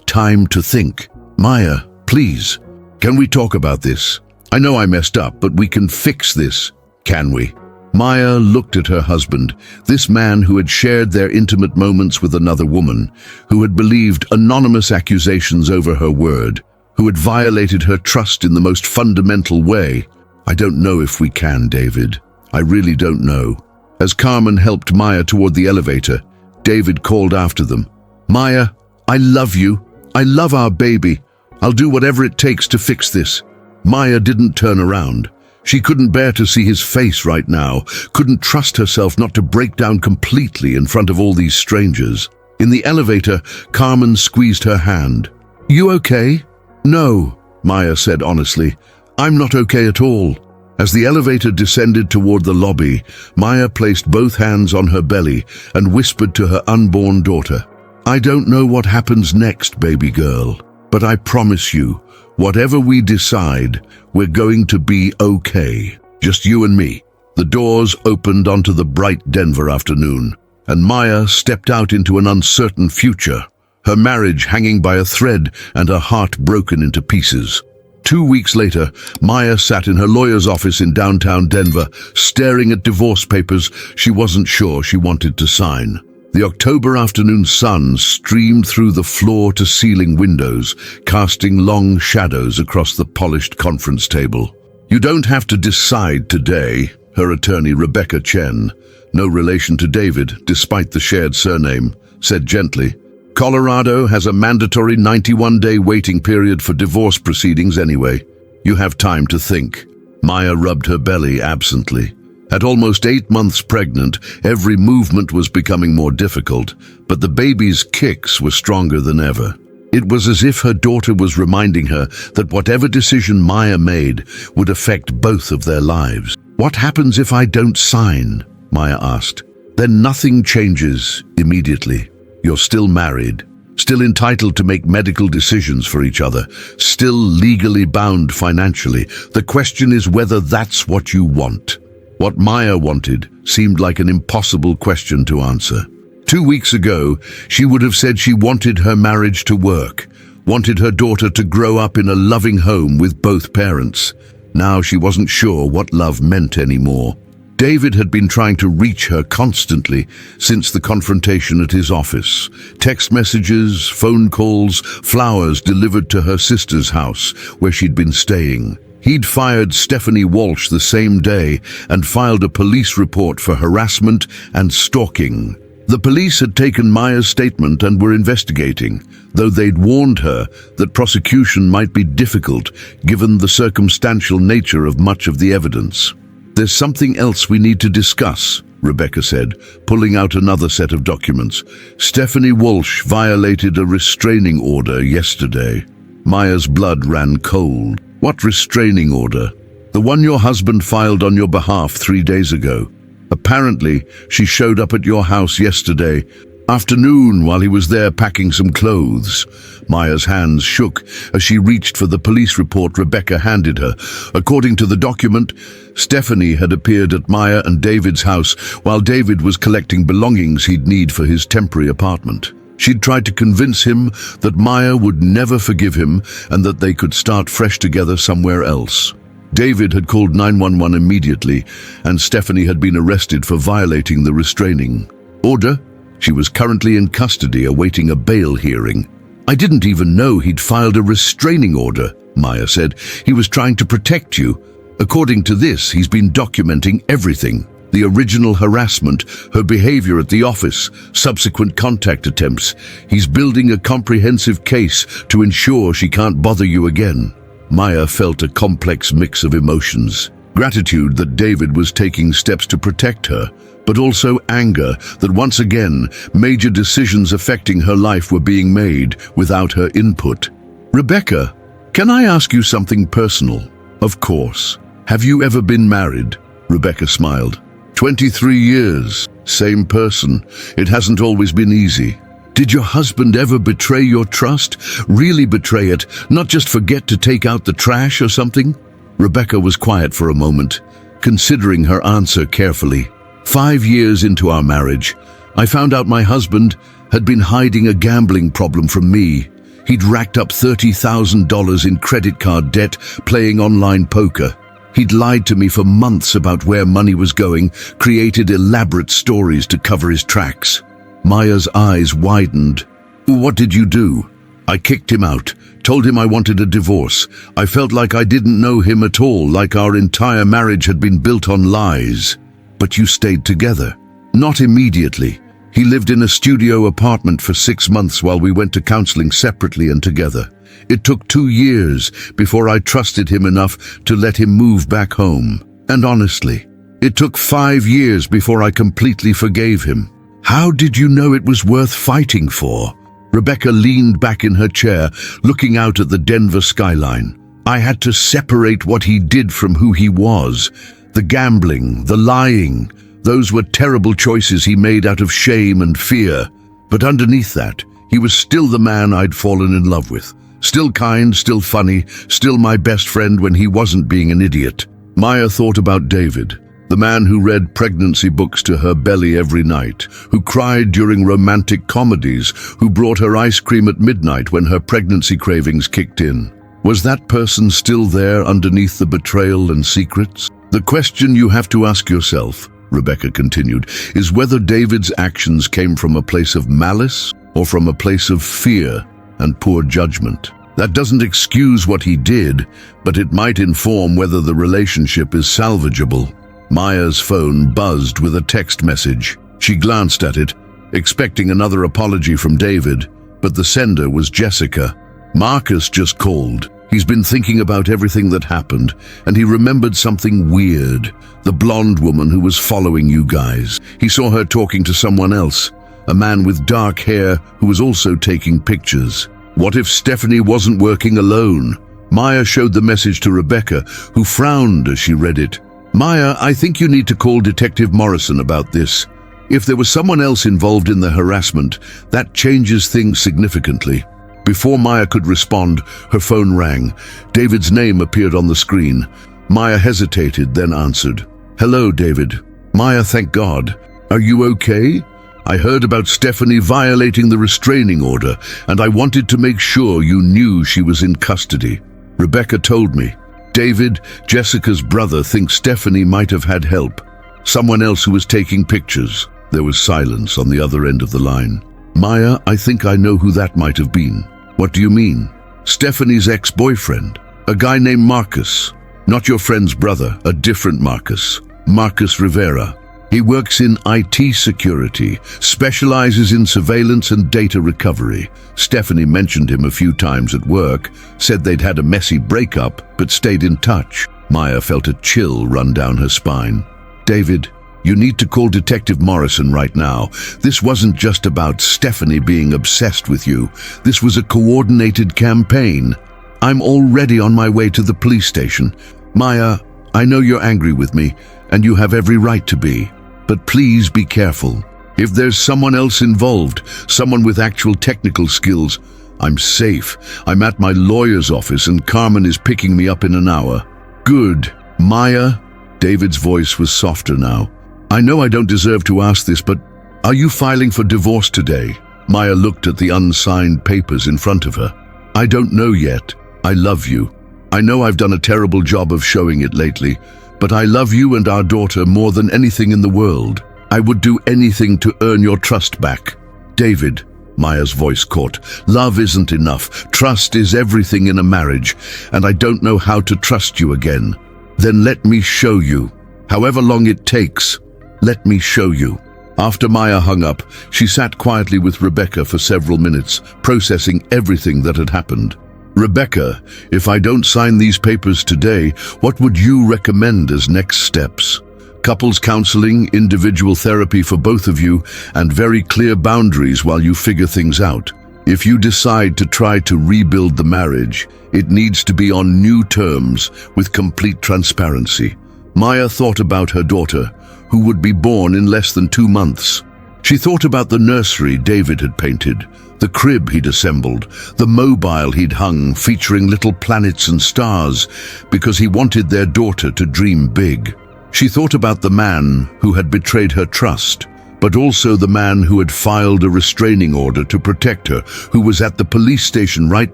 time to think." "Maya, please, can we talk about this? I know I messed up, but we can fix this, can we?" Maya looked at her husband, this man who had shared their intimate moments with another woman, who had believed anonymous accusations over her word, who had violated her trust in the most fundamental way. "I don't know if we can, David. I really don't know." As Carmen helped Maya toward the elevator, David called after them. "Maya, I love you. I love our baby. I'll do whatever it takes to fix this." Maya didn't turn around. She couldn't bear to see his face right now, couldn't trust herself not to break down completely in front of all these strangers. In the elevator, Carmen squeezed her hand. "You okay?" "No," Maya said honestly. "I'm not okay at all." As the elevator descended toward the lobby, Maya placed both hands on her belly and whispered to her unborn daughter, "I don't know what happens next, baby girl, but I promise you, whatever we decide, we're going to be okay. Just you and me." The doors opened onto the bright Denver afternoon, and Maya stepped out into an uncertain future, her marriage hanging by a thread and her heart broken into pieces. 2 weeks later, Maya sat in her lawyer's office in downtown Denver, staring at divorce papers she wasn't sure she wanted to sign. The October afternoon sun streamed through the floor-to-ceiling windows, casting long shadows across the polished conference table. "You don't have to decide today," her attorney Rebecca Chen, no relation to David despite the shared surname, said gently. "Colorado has a mandatory 91-day waiting period for divorce proceedings anyway. You have time to think." Maya rubbed her belly absently. At almost 8 months pregnant, every movement was becoming more difficult, but the baby's kicks were stronger than ever. It was as if her daughter was reminding her that whatever decision Maya made would affect both of their lives. "What happens if I don't sign?" Maya asked. "Then nothing changes immediately. You're still married, still entitled to make medical decisions for each other, still legally bound financially. The question is whether that's what you want." What Maya wanted seemed like an impossible question to answer. 2 weeks ago, she would have said she wanted her marriage to work, wanted her daughter to grow up in a loving home with both parents. Now she wasn't sure what love meant anymore. David had been trying to reach her constantly since the confrontation at his office. Text messages, phone calls, flowers delivered to her sister's house where she'd been staying. He'd fired Stephanie Walsh the same day and filed a police report for harassment and stalking. The police had taken Maya's statement and were investigating, though they'd warned her that prosecution might be difficult given the circumstantial nature of much of the evidence. "There's something else we need to discuss," Rebecca said, pulling out another set of documents. "Stephanie Walsh violated a restraining order yesterday." Maya's blood ran cold. "What restraining order?" "The one your husband filed on your behalf 3 days ago. Apparently, she showed up at your house yesterday afternoon while he was there packing some clothes." Maya's hands shook as she reached for the police report Rebecca handed her. According to the document, Stephanie had appeared at Maya and David's house while David was collecting belongings he'd need for his temporary apartment. She'd tried to convince him that Maya would never forgive him and that they could start fresh together somewhere else. David had called 911 immediately, and Stephanie had been arrested for violating the restraining order. She was currently in custody awaiting a bail hearing. "I didn't even know he'd filed a restraining order," Maya said. "He was trying to protect you. According to this, he's been documenting everything. The original harassment, her behavior at the office, subsequent contact attempts. He's building a comprehensive case to ensure she can't bother you again." Maya felt a complex mix of emotions. Gratitude that David was taking steps to protect her, but also anger that once again major decisions affecting her life were being made without her input. "Rebecca, can I ask you something personal?" "Of course. Have you ever been married?" Rebecca smiled. 23 years. Same person. It hasn't always been easy." "Did your husband ever betray your trust? Really betray it, not just forget to take out the trash or something?" Rebecca was quiet for a moment, considering her answer carefully. 5 years into our marriage, I found out my husband had been hiding a gambling problem from me. He'd racked up $30,000 in credit card debt playing online poker. He'd lied to me for months about where money was going, created elaborate stories to cover his tracks. Maya's eyes widened. "What did you do?" "I kicked him out, told him I wanted a divorce. I felt like I didn't know him at all, like our entire marriage had been built on lies." "But you stayed together?" "Not immediately. He lived in a studio apartment for 6 months while we went to counseling separately and together. It took 2 years before I trusted him enough to let him move back home. And honestly, it took 5 years before I completely forgave him." "How did you know it was worth fighting for?" Rebecca leaned back in her chair, looking out at the Denver skyline. "I had to separate what he did from who he was. The gambling, the lying, those were terrible choices he made out of shame and fear. But underneath that, he was still the man I'd fallen in love with. Still kind, still funny, still my best friend when he wasn't being an idiot." Maya thought about David, the man who read pregnancy books to her belly every night, who cried during romantic comedies, who brought her ice cream at midnight when her pregnancy cravings kicked in. Was that person still there underneath the betrayal and secrets? "The question you have to ask yourself," Rebecca continued, "is whether David's actions came from a place of malice or from a place of fear and poor judgment. That doesn't excuse what he did, but it might inform whether the relationship is salvageable." Maya's phone buzzed with a text message. She glanced at it, expecting another apology from David, but the sender was Jessica. "Marcus just called. He's been thinking about everything that happened, and he remembered something weird. The blonde woman who was following you guys. He saw her talking to someone else, a man with dark hair who was also taking pictures. What if Stephanie wasn't working alone?" Maya showed the message to Rebecca, who frowned as she read it. "Maya, I think you need to call Detective Morrison about this. If there was someone else involved in the harassment, that changes things significantly." Before Maya could respond, her phone rang. David's name appeared on the screen. Maya hesitated, then answered. "Hello, David." "Maya, thank God. Are you okay? I heard about Stephanie violating the restraining order, and I wanted to make sure you knew she was in custody. Rebecca told me. David, Jessica's brother, thinks Stephanie might have had help. Someone else who was taking pictures." There was silence on the other end of the line. "Maya, I think I know who that might have been." "What do you mean?" "Stephanie's ex-boyfriend, a guy named Marcus. Not your friend's brother, a different Marcus. Marcus Rivera. He works in IT security, specializes in surveillance and data recovery. Stephanie mentioned him a few times at work, said they'd had a messy breakup, but stayed in touch. Maya felt a chill run down her spine. David, you need to call Detective Morrison right now. This wasn't just about Stephanie being obsessed with you. This was a coordinated campaign. I'm already on my way to the police station. Maya, I know you're angry with me, and you have every right to be. But please be careful. If there's someone else involved, someone with actual technical skills, I'm safe. I'm at my lawyer's office and Carmen is picking me up in an hour. Good. Maya? David's voice was softer now. I know I don't deserve to ask this, but are you filing for divorce today? Maya looked at the unsigned papers in front of her. I don't know yet. I love you. I know I've done a terrible job of showing it lately, but I love you and our daughter more than anything in the world. I would do anything to earn your trust back. David, Maya's voice caught. Love isn't enough. Trust is everything in a marriage, and I don't know how to trust you again. Then let me show you. However long it takes, let me show you. After Maya hung up, she sat quietly with Rebecca for several minutes, processing everything that had happened. Rebecca, if I don't sign these papers today, what would you recommend as next steps? Couples counseling, individual therapy for both of you, and very clear boundaries while you figure things out. If you decide to try to rebuild the marriage, it needs to be on new terms with complete transparency. Maya thought about her daughter, who would be born in less than 2 months. She thought about the nursery David had painted, the crib he'd assembled, the mobile he'd hung featuring little planets and stars because he wanted their daughter to dream big. She thought about the man who had betrayed her trust, but also the man who had filed a restraining order to protect her, who was at the police station right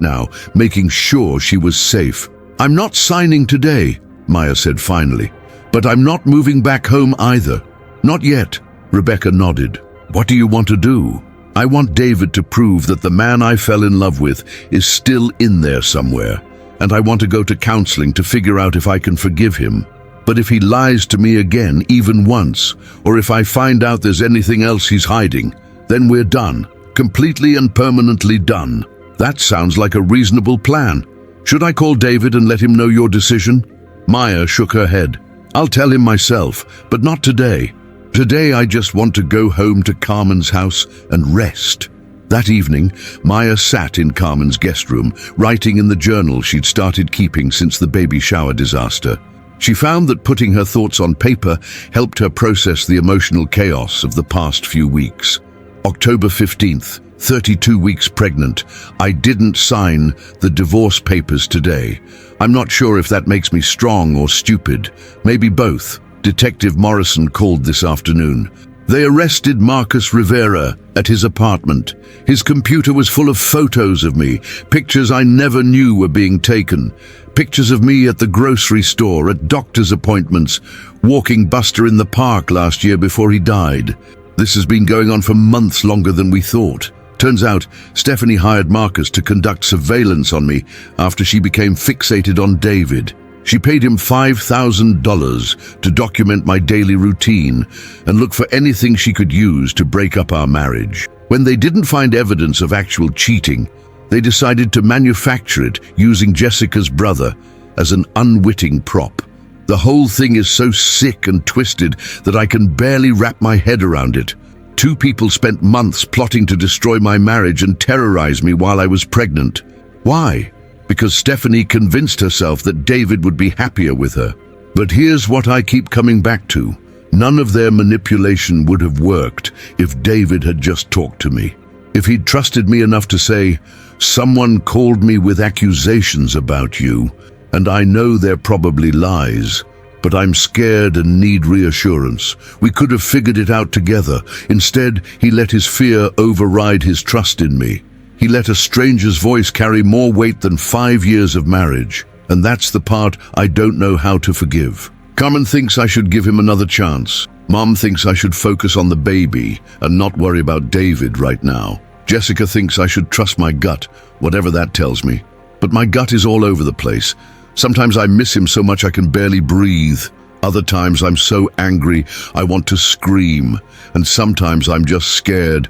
now, making sure she was safe. I'm not signing today, Maya said finally, but I'm not moving back home either. Not yet, Rebecca nodded. What do you want to do? I want David to prove that the man I fell in love with is still in there somewhere, and I want to go to counseling to figure out if I can forgive him. But if he lies to me again, even once, or if I find out there's anything else he's hiding, then we're done. Completely and permanently done. That sounds like a reasonable plan. Should I call David and let him know your decision? Maya shook her head. I'll tell him myself, but not today. Today I just want to go home to Carmen's house and rest. That evening, Maya sat in Carmen's guest room, writing in the journal she'd started keeping since the baby shower disaster. She found that putting her thoughts on paper helped her process the emotional chaos of the past few weeks. October 15th, 32 weeks pregnant. I didn't sign the divorce papers today. I'm not sure if that makes me strong or stupid. Maybe both. Detective Morrison called this afternoon. They arrested Marcus Rivera at his apartment. His computer was full of photos of me, pictures I never knew were being taken. Pictures of me at the grocery store, at doctor's appointments, walking Buster in the park last year before he died. This has been going on for months longer than we thought. Turns out, Stephanie hired Marcus to conduct surveillance on me after she became fixated on David. She paid him $5,000 to document my daily routine and look for anything she could use to break up our marriage. When they didn't find evidence of actual cheating, they decided to manufacture it using Jessica's brother as an unwitting prop. The whole thing is so sick and twisted that I can barely wrap my head around it. 2 people spent months plotting to destroy my marriage and terrorize me while I was pregnant. Why? Because Stephanie convinced herself that David would be happier with her. But here's what I keep coming back to. None of their manipulation would have worked if David had just talked to me. If he'd trusted me enough to say, someone called me with accusations about you, and I know they're probably lies, but I'm scared and need reassurance. We could have figured it out together. Instead, he let his fear override his trust in me. He let a stranger's voice carry more weight than 5 years of marriage, and that's the part I don't know how to forgive. Carmen thinks I should give him another chance. Mom thinks I should focus on the baby and not worry about David right now. Jessica thinks I should trust my gut, whatever that tells me. But my gut is all over the place. Sometimes I miss him so much I can barely breathe. Other times I'm so angry I want to scream. And sometimes I'm just scared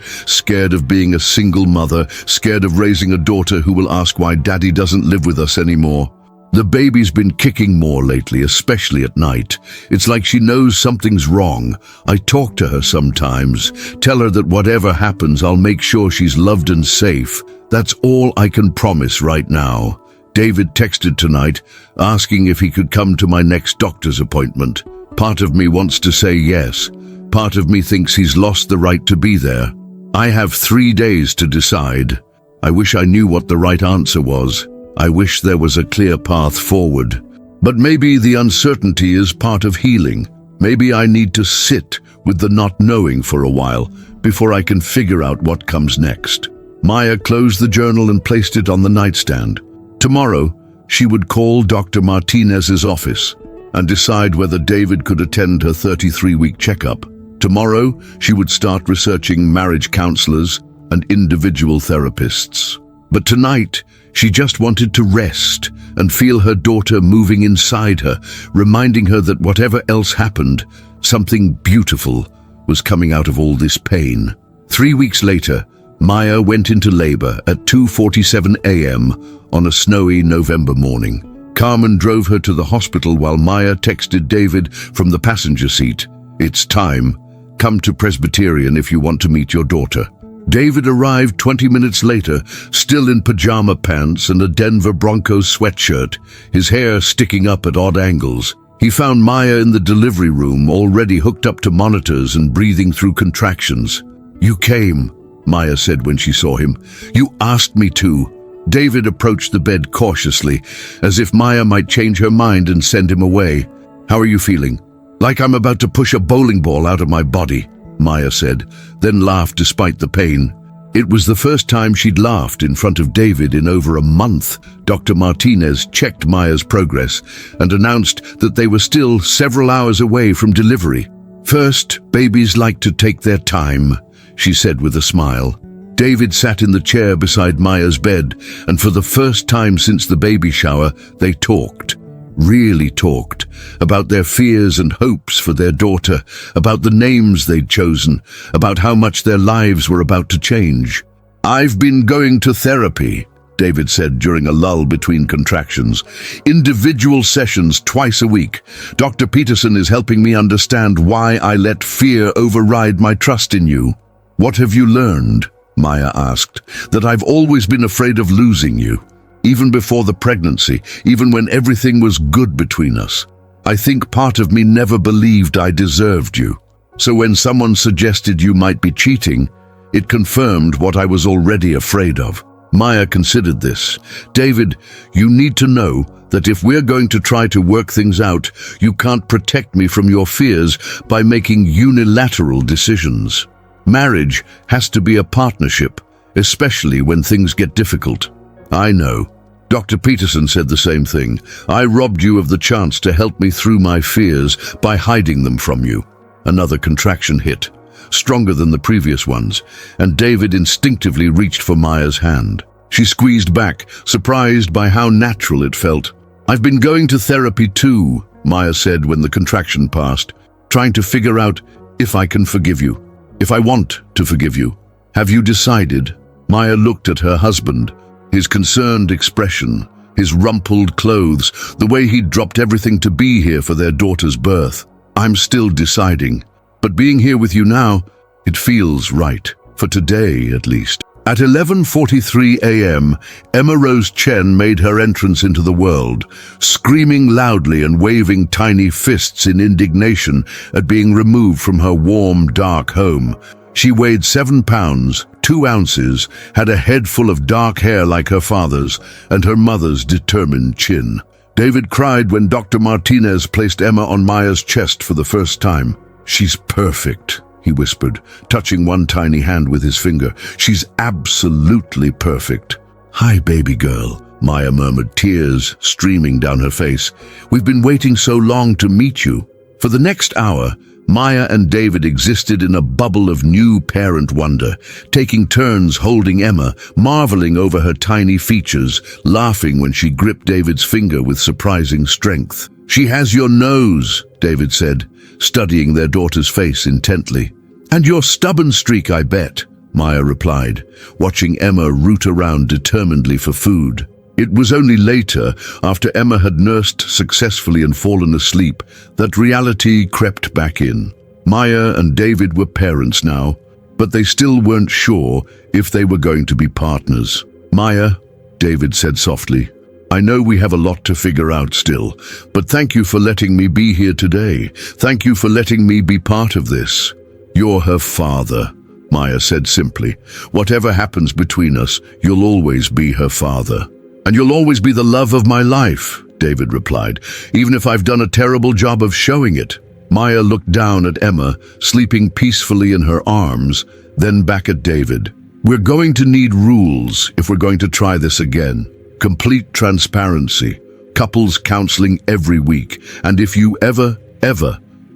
of being a single mother, scared of raising a daughter who will ask why Daddy doesn't live with us anymore. The baby's been kicking more lately, especially at night. It's like she knows something's wrong. I talk to her sometimes, tell her that whatever happens, I'll make sure she's loved and safe. That's all I can promise right now. David texted tonight, asking if he could come to my next doctor's appointment. Part of me wants to say yes. Part of me thinks he's lost the right to be there. I have 3 days to decide. I wish I knew what the right answer was. I wish there was a clear path forward. But maybe the uncertainty is part of healing. Maybe I need to sit with the not knowing for a while before I can figure out what comes next. Maya closed the journal and placed it on the nightstand. Tomorrow, she would call Dr. Martinez's office and decide whether David could attend her 33-week checkup. Tomorrow, she would start researching marriage counselors and individual therapists. But tonight, she just wanted to rest and feel her daughter moving inside her, reminding her that whatever else happened, something beautiful was coming out of all this pain. 3 weeks later, Maya went into labor at 2:47 a.m. on a snowy November morning. Carmen drove her to the hospital while Maya texted David from the passenger seat, "It's time. Come to Presbyterian if you want to meet your daughter." David arrived 20 minutes later, still in pajama pants and a Denver Broncos sweatshirt, his hair sticking up at odd angles. He found Maya in the delivery room, already hooked up to monitors and breathing through contractions. "You came," Maya said when she saw him. "You asked me to." David approached the bed cautiously, as if Maya might change her mind and send him away. "How are you feeling?" "Like I'm about to push a bowling ball out of my body," Maya said, then laughed despite the pain. It was the first time she'd laughed in front of David in over a month. Dr. Martinez checked Maya's progress and announced that they were still several hours away from delivery. "First, babies like to take their time," she said with a smile. David sat in the chair beside Maya's bed, and for the first time since the baby shower, they talked. Really talked about their fears and hopes for their daughter, about the names they'd chosen, about how much their lives were about to change. "I've been going to therapy," David said during a lull between contractions. "Individual sessions twice a week. Dr. Peterson is helping me understand why I let fear override my trust in you." "What have you learned?" Maya asked. "That I've always been afraid of losing you. Even before the pregnancy, even when everything was good between us. I think part of me never believed I deserved you. So when someone suggested you might be cheating, it confirmed what I was already afraid of." Maya considered this. "David, you need to know that if we're going to try to work things out, you can't protect me from your fears by making unilateral decisions. Marriage has to be a partnership, especially when things get difficult." "I know. Dr. Peterson said the same thing. I robbed you of the chance to help me through my fears by hiding them from you." Another contraction hit, stronger than the previous ones, and David instinctively reached for Maya's hand. She squeezed back, surprised by how natural it felt. "I've been going to therapy too," Maya said when the contraction passed, "trying to figure out if I can forgive you, if I want to forgive you." "Have you decided?" Maya looked at her husband. His concerned expression, his rumpled clothes, the way he'd dropped everything to be here for their daughter's birth. "I'm still deciding. But being here with you now, it feels right. For today, at least." At 11:43 a.m., Emma Rose Chen made her entrance into the world, screaming loudly and waving tiny fists in indignation at being removed from her warm, dark home. She weighed 7 pounds, 2 ounces, had a head full of dark hair like her father's, and her mother's determined chin. David cried when Dr. Martinez placed Emma on Maya's chest for the first time. "She's perfect," he whispered, touching one tiny hand with his finger. "She's absolutely perfect." "Hi, baby girl," Maya murmured, tears streaming down her face. "We've been waiting so long to meet you." For the next hour, Maya and David existed in a bubble of new parent wonder, taking turns holding Emma, marveling over her tiny features, laughing when she gripped David's finger with surprising strength. "She has your nose," David said, studying their daughter's face intently. "And your stubborn streak, I bet," Maya replied, watching Emma root around determinedly for food. It was only later, after Emma had nursed successfully and fallen asleep, that reality crept back in. Maya and David were parents now, but they still weren't sure if they were going to be partners. "Maya," David said softly, "I know we have a lot to figure out still, but thank you for letting me be here today. Thank you for letting me be part of this." "You're her father," Maya said simply. "Whatever happens between us, you'll always be her father." "And you'll always be the love of my life," David replied, "even if I've done a terrible job of showing it." Maya looked down at Emma, sleeping peacefully in her arms, then back at David. "We're going to need rules if we're going to try this again. Complete transparency, couples counseling every week, and if you ever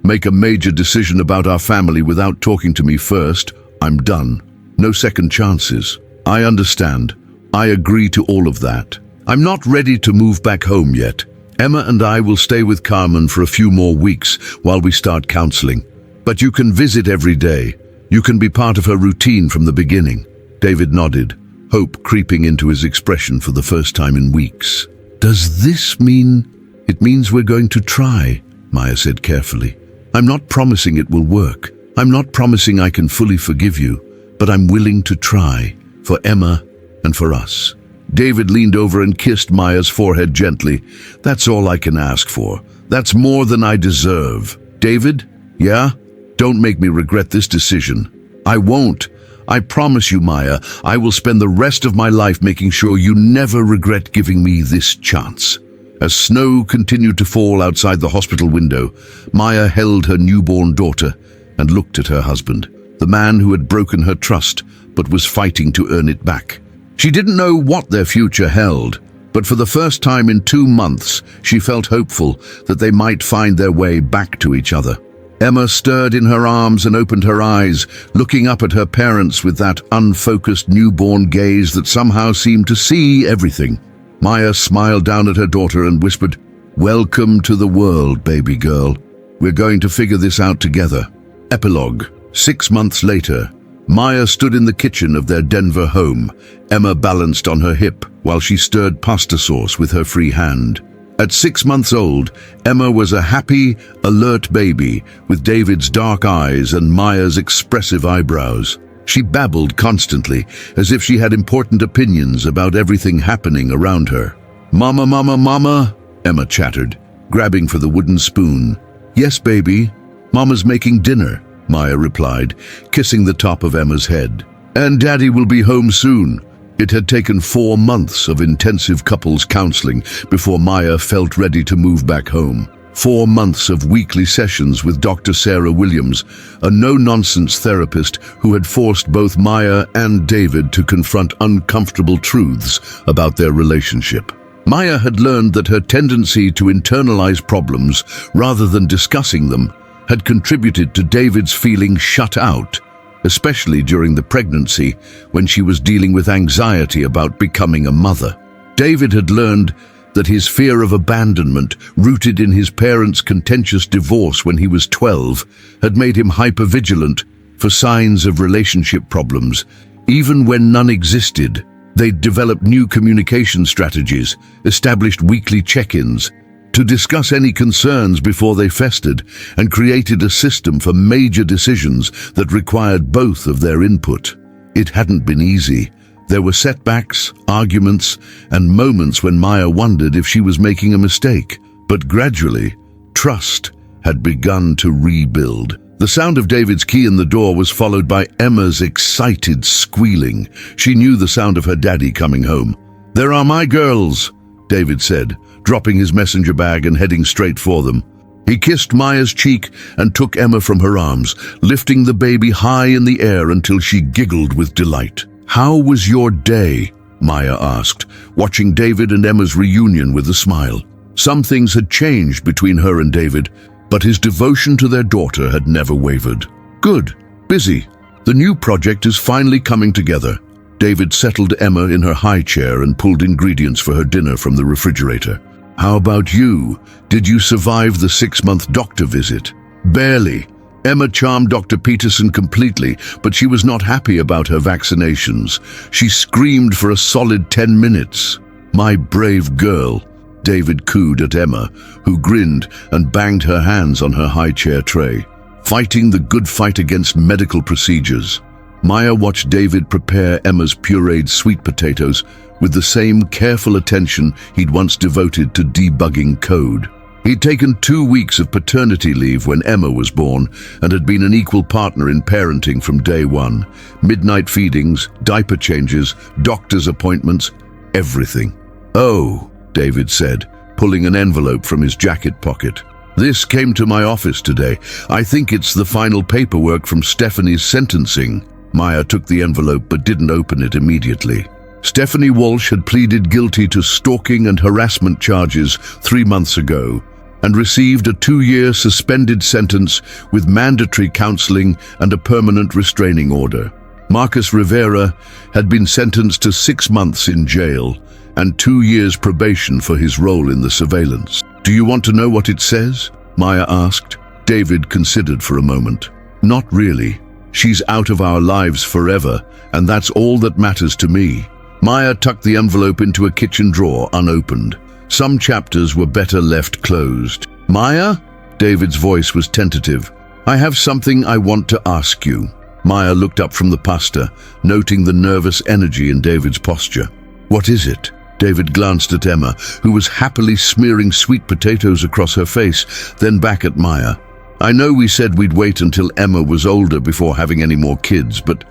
make a major decision about our family without talking to me first, I'm done. No second chances." "I understand. I agree to all of that. I'm not ready to move back home yet. Emma and I will stay with Carmen for a few more weeks while we start counseling. But you can visit every day. You can be part of her routine from the beginning." David nodded, hope creeping into his expression for the first time in weeks. "Does this mean—" "It means we're going to try," Maya said carefully. "I'm not promising it will work. I'm not promising I can fully forgive you, but I'm willing to try, for Emma and for us." David leaned over and kissed Maya's forehead gently. "That's all I can ask for. That's more than I deserve." "David? Yeah? Don't make me regret this decision." "I won't. I promise you, Maya, I will spend the rest of my life making sure you never regret giving me this chance." As snow continued to fall outside the hospital window, Maya held her newborn daughter and looked at her husband, the man who had broken her trust but was fighting to earn it back. She didn't know what their future held, but for the first time in 2 months, she felt hopeful that they might find their way back to each other. Emma stirred in her arms and opened her eyes, looking up at her parents with that unfocused newborn gaze that somehow seemed to see everything. Maya smiled down at her daughter and whispered, "Welcome to the world, baby girl. We're going to figure this out together." Epilogue. 6 months later, Maya stood in the kitchen of their Denver home, Emma balanced on her hip while she stirred pasta sauce with her free hand. At 6 months old, Emma was a happy, alert baby with David's dark eyes and Maya's expressive eyebrows. She babbled constantly, as if she had important opinions about everything happening around her. "Mama, mama, mama," Emma chattered, grabbing for the wooden spoon. "Yes, baby. Mama's making dinner," Maya replied, kissing the top of Emma's head. "And Daddy will be home soon." It had taken 4 months of intensive couples counseling before Maya felt ready to move back home. 4 months of weekly sessions with Dr. Sarah Williams, a no-nonsense therapist who had forced both Maya and David to confront uncomfortable truths about their relationship. Maya had learned that her tendency to internalize problems rather than discussing them had contributed to David's feeling shut out, especially during the pregnancy when she was dealing with anxiety about becoming a mother. David had learned that his fear of abandonment, rooted in his parents' contentious divorce when he was 12, had made him hypervigilant for signs of relationship problems, even when none existed. They'd developed new communication strategies, established weekly check-ins, to discuss any concerns before they festered, and created a system for major decisions that required both of their input. It hadn't been easy. There were setbacks, arguments, and moments when Maya wondered if she was making a mistake. But gradually, trust had begun to rebuild. The sound of David's key in the door was followed by Emma's excited squealing. She knew the sound of her daddy coming home. "There are my girls," David said, dropping his messenger bag and heading straight for them. He kissed Maya's cheek and took Emma from her arms, lifting the baby high in the air until she giggled with delight. "How was your day?" Maya asked, watching David and Emma's reunion with a smile. Some things had changed between her and David, but his devotion to their daughter had never wavered. Good. Busy. The new project is finally coming together. David settled Emma in her high chair and pulled ingredients for her dinner from the refrigerator. How about you? Did you survive the 6-month doctor visit? Barely. Emma charmed Dr. Peterson completely, but she was not happy about her vaccinations. She screamed for a solid 10 minutes. My brave girl. David cooed at Emma, who grinned and banged her hands on her high chair tray, fighting the good fight against medical procedures. Maya watched David prepare Emma's pureed sweet potatoes with the same careful attention he'd once devoted to debugging code. He'd taken 2 weeks of paternity leave when Emma was born and had been an equal partner in parenting from day one. Midnight feedings, diaper changes, doctor's appointments, everything. "Oh," David said, pulling an envelope from his jacket pocket. "This came to my office today. I think it's the final paperwork from Stephanie's sentencing." Maya took the envelope but didn't open it immediately. Stephanie Walsh had pleaded guilty to stalking and harassment charges 3 months ago and received a 2-year suspended sentence with mandatory counseling and a permanent restraining order. Marcus Rivera had been sentenced to 6 months in jail and 2 years probation for his role in the surveillance. "Do you want to know what it says?" Maya asked. David considered for a moment. "Not really. She's out of our lives forever, and that's all that matters to me." Maya tucked the envelope into a kitchen drawer, unopened. Some chapters were better left closed. "Maya?" David's voice was tentative. "I have something I want to ask you." Maya looked up from the pasta, noting the nervous energy in David's posture. "What is it?" David glanced at Emma, who was happily smearing sweet potatoes across her face, then back at Maya. "I know we said we'd wait until Emma was older before having any more kids, but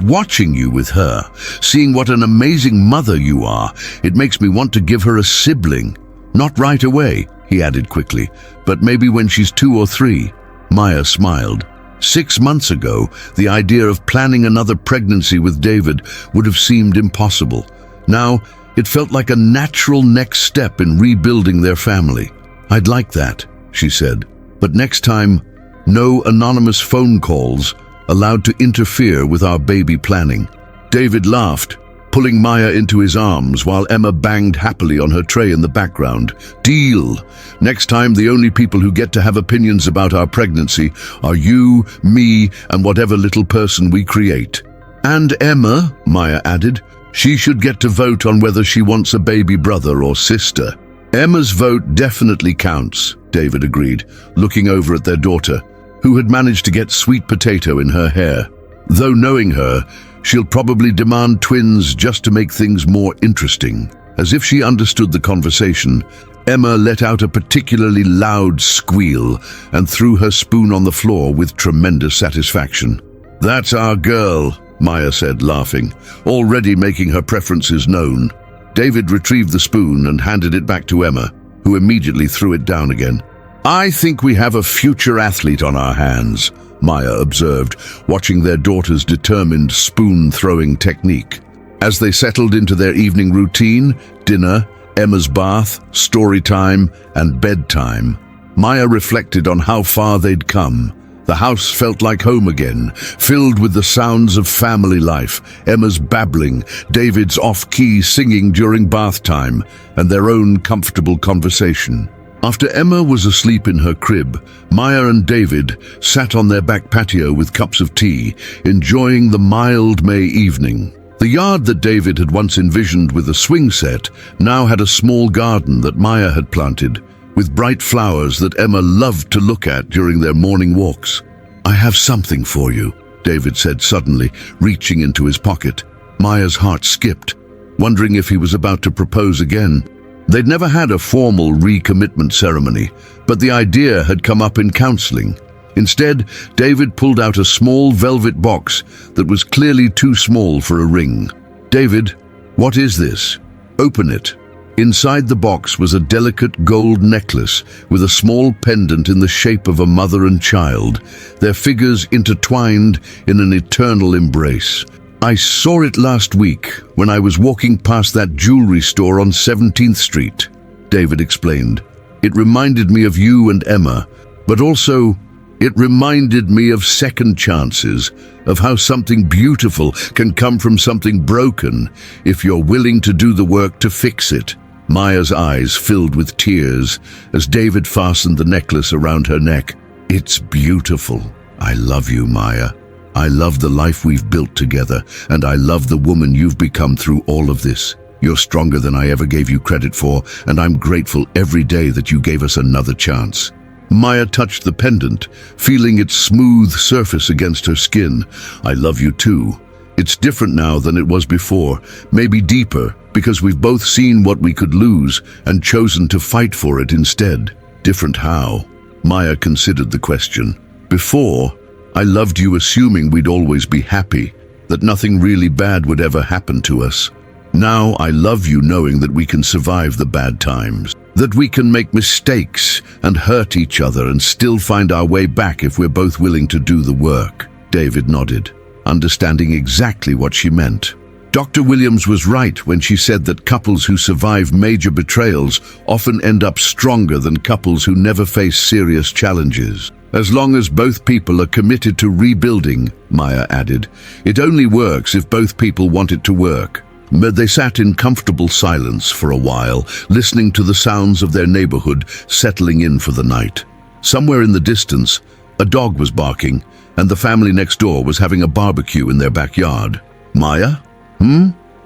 watching you with her, seeing what an amazing mother you are, it makes me want to give her a sibling. Not right away," he added quickly, "but maybe when she's 2 or 3. Maya smiled. 6 months ago, the idea of planning another pregnancy with David would have seemed impossible. Now, it felt like a natural next step in rebuilding their family. "I'd like that," she said, "but next time, no anonymous phone calls allowed to interfere with our baby planning." David laughed, pulling Maya into his arms while Emma banged happily on her tray in the background. "Deal. Next time, the only people who get to have opinions about our pregnancy are you, me, and whatever little person we create." "And Emma," Maya added, "she should get to vote on whether she wants a baby brother or sister." "Emma's vote definitely counts," David agreed, looking over at their daughter, who had managed to get sweet potato in her hair. "Though knowing her, she'll probably demand twins just to make things more interesting." As if she understood the conversation, Emma let out a particularly loud squeal and threw her spoon on the floor with tremendous satisfaction. "That's our girl," Maya said, laughing, already making her preferences known. David retrieved the spoon and handed it back to Emma, who immediately threw it down again. "I think we have a future athlete on our hands," Maya observed, watching their daughter's determined spoon-throwing technique. As they settled into their evening routine, dinner, Emma's bath, story time, and bedtime, Maya reflected on how far they'd come. The house felt like home again, filled with the sounds of family life, Emma's babbling, David's off-key singing during bath time, and their own comfortable conversation. After Emma was asleep in her crib, Maya and David sat on their back patio with cups of tea, enjoying the mild May evening. The yard that David had once envisioned with a swing set now had a small garden that Maya had planted, with bright flowers that Emma loved to look at during their morning walks. "I have something for you," David said suddenly, reaching into his pocket. Maya's heart skipped, wondering if he was about to propose again. They'd never had a formal recommitment ceremony, but the idea had come up in counseling. Instead, David pulled out a small velvet box that was clearly too small for a ring. "David, what is this?" "Open it." Inside the box was a delicate gold necklace with a small pendant in the shape of a mother and child, their figures intertwined in an eternal embrace. "I saw it last week when I was walking past that jewelry store on 17th Street, David explained. It reminded me of you and Emma, but also it reminded me of second chances, of how something beautiful can come from something broken if you're willing to do the work to fix it. Maya's eyes filled with tears as David fastened the necklace around her neck. It's beautiful. I love you, Maya. I love the life we've built together, and I love the woman you've become through all of this. You're stronger than I ever gave you credit for, and I'm grateful every day that you gave us another chance. Maya touched the pendant, feeling its smooth surface against her skin. I love you too. It's different now than it was before, maybe deeper, because we've both seen what we could lose and chosen to fight for it instead. Different how? Maya considered the question. Before, I loved you assuming we'd always be happy, that nothing really bad would ever happen to us. Now I love you knowing that we can survive the bad times, that we can make mistakes and hurt each other and still find our way back if we're both willing to do the work. David nodded, understanding exactly what she meant. Dr. Williams was right when she said that couples who survive major betrayals often end up stronger than couples who never face serious challenges. As long as both people are committed to rebuilding, Maya added, it only works if both people want it to work. They sat in comfortable silence for a while, listening to the sounds of their neighborhood settling in for the night. Somewhere in the distance, a dog was barking, and the family next door was having a barbecue in their backyard. Maya?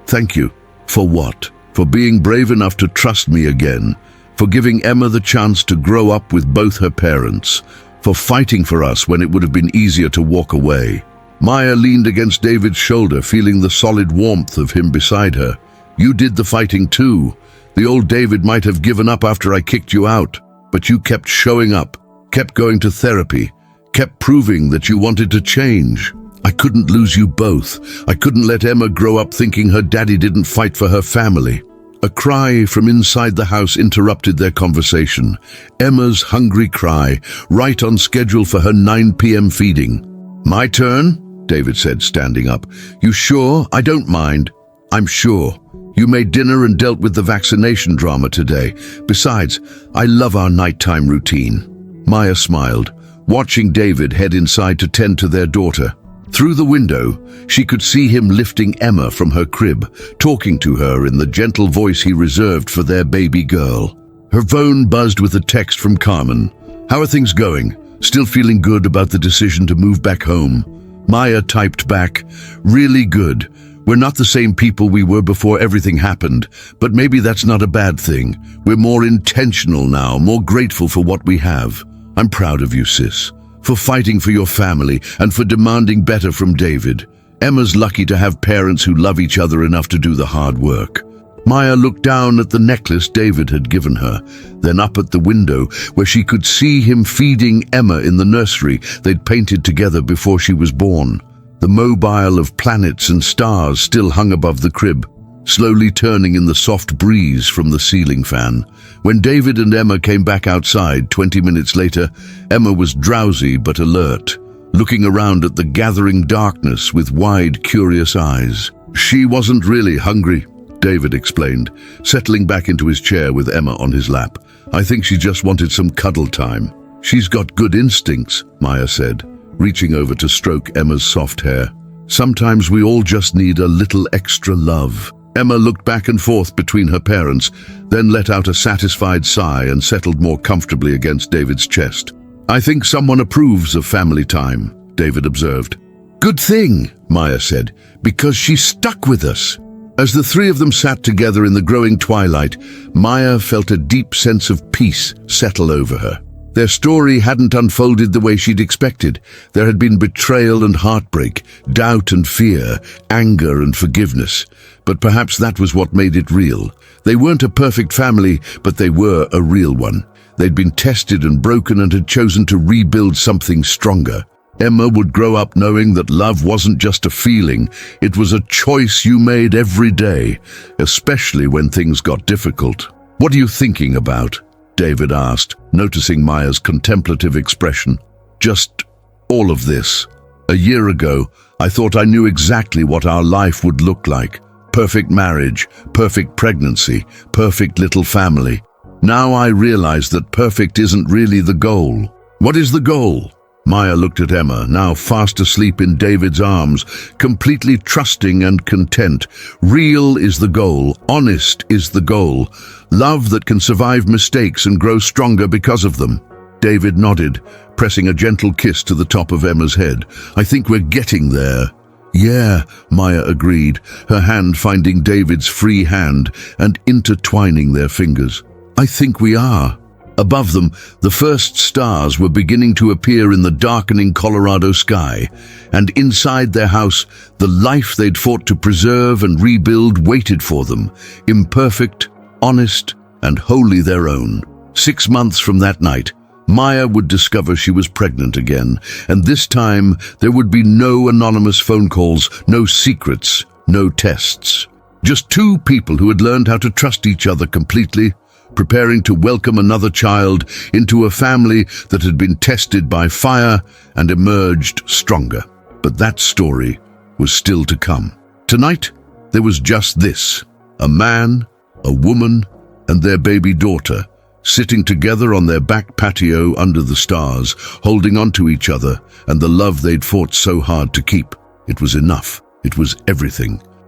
Thank you. For what? For being brave enough to trust me again, for giving Emma the chance to grow up with both her parents, for fighting for us when it would have been easier to walk away. Maya leaned against David's shoulder, feeling the solid warmth of him beside her. You did the fighting too. The old David might have given up after I kicked you out, but you kept showing up, kept going to therapy, kept proving that you wanted to change. I couldn't lose you both. I couldn't let Emma grow up thinking her daddy didn't fight for her family. A cry from inside the house interrupted their conversation. Emma's hungry cry, right on schedule for her 9 p.m. feeding. My turn? David said, standing up. You sure? I don't mind. I'm sure. You made dinner and dealt with the vaccination drama today. Besides, I love our nighttime routine. Maya smiled, watching David head inside to tend to their daughter. Through the window, she could see him lifting Emma from her crib, talking to her in the gentle voice he reserved for their baby girl. Her phone buzzed with a text from Carmen. How are things going? Still feeling good about the decision to move back home? Maya typed back, really good. We're not the same people we were before everything happened, but maybe that's not a bad thing. We're more intentional now, more grateful for what we have. I'm proud of you, sis, for fighting for your family and for demanding better from David. Emma's lucky to have parents who love each other enough to do the hard work. Maya looked down at the necklace David had given her, then up at the window where she could see him feeding Emma in the nursery they'd painted together before she was born. The mobile of planets and stars still hung above the crib, slowly turning in the soft breeze from the ceiling fan. When David and Emma came back outside 20 minutes later, Emma was drowsy but alert, looking around at the gathering darkness with wide, curious eyes. She wasn't really hungry, David explained, settling back into his chair with Emma on his lap. I think she just wanted some cuddle time. She's got good instincts, Maya said, reaching over to stroke Emma's soft hair. Sometimes we all just need a little extra love. Emma looked back and forth between her parents, then let out a satisfied sigh and settled more comfortably against David's chest. I think someone approves of family time, David observed. Good thing, Maya said, because she's stuck with us. As the three of them sat together in the growing twilight, Maya felt a deep sense of peace settle over her. Their story hadn't unfolded the way she'd expected. There had been betrayal and heartbreak, doubt and fear, anger and forgiveness. But perhaps that was what made it real. They weren't a perfect family, but they were a real one. They'd been tested and broken and had chosen to rebuild something stronger. Emma would grow up knowing that love wasn't just a feeling, it was a choice you made every day, especially when things got difficult. What are you thinking about? David asked, noticing Maya's contemplative expression. Just all of this. A year ago, I thought I knew exactly what our life would look like. Perfect marriage, perfect pregnancy, perfect little family. Now I realize that perfect isn't really the goal. What is the goal? Maya looked at Emma, now fast asleep in David's arms, completely trusting and content. Real is the goal. Honest is the goal. Love that can survive mistakes and grow stronger because of them. David nodded, pressing a gentle kiss to the top of Emma's head. I think we're getting there. Yeah, Maya agreed, her hand finding David's free hand and intertwining their fingers. I think we are. Above them, the first stars were beginning to appear in the darkening Colorado sky, and inside their house, the life they'd fought to preserve and rebuild waited for them, imperfect, honest, and wholly their own. 6 months from that night, Maya would discover she was pregnant again, and this time there would be no anonymous phone calls, no secrets, no tests. Just two people who had learned how to trust each other completely, preparing to welcome another child into a family that had been tested by fire and emerged stronger. But that story was still to come. Tonight, there was just this: a man, a woman, and their baby daughter, sitting together on their back patio under the stars, holding on to each other and the love they'd fought so hard to keep. It was enough. It was everything.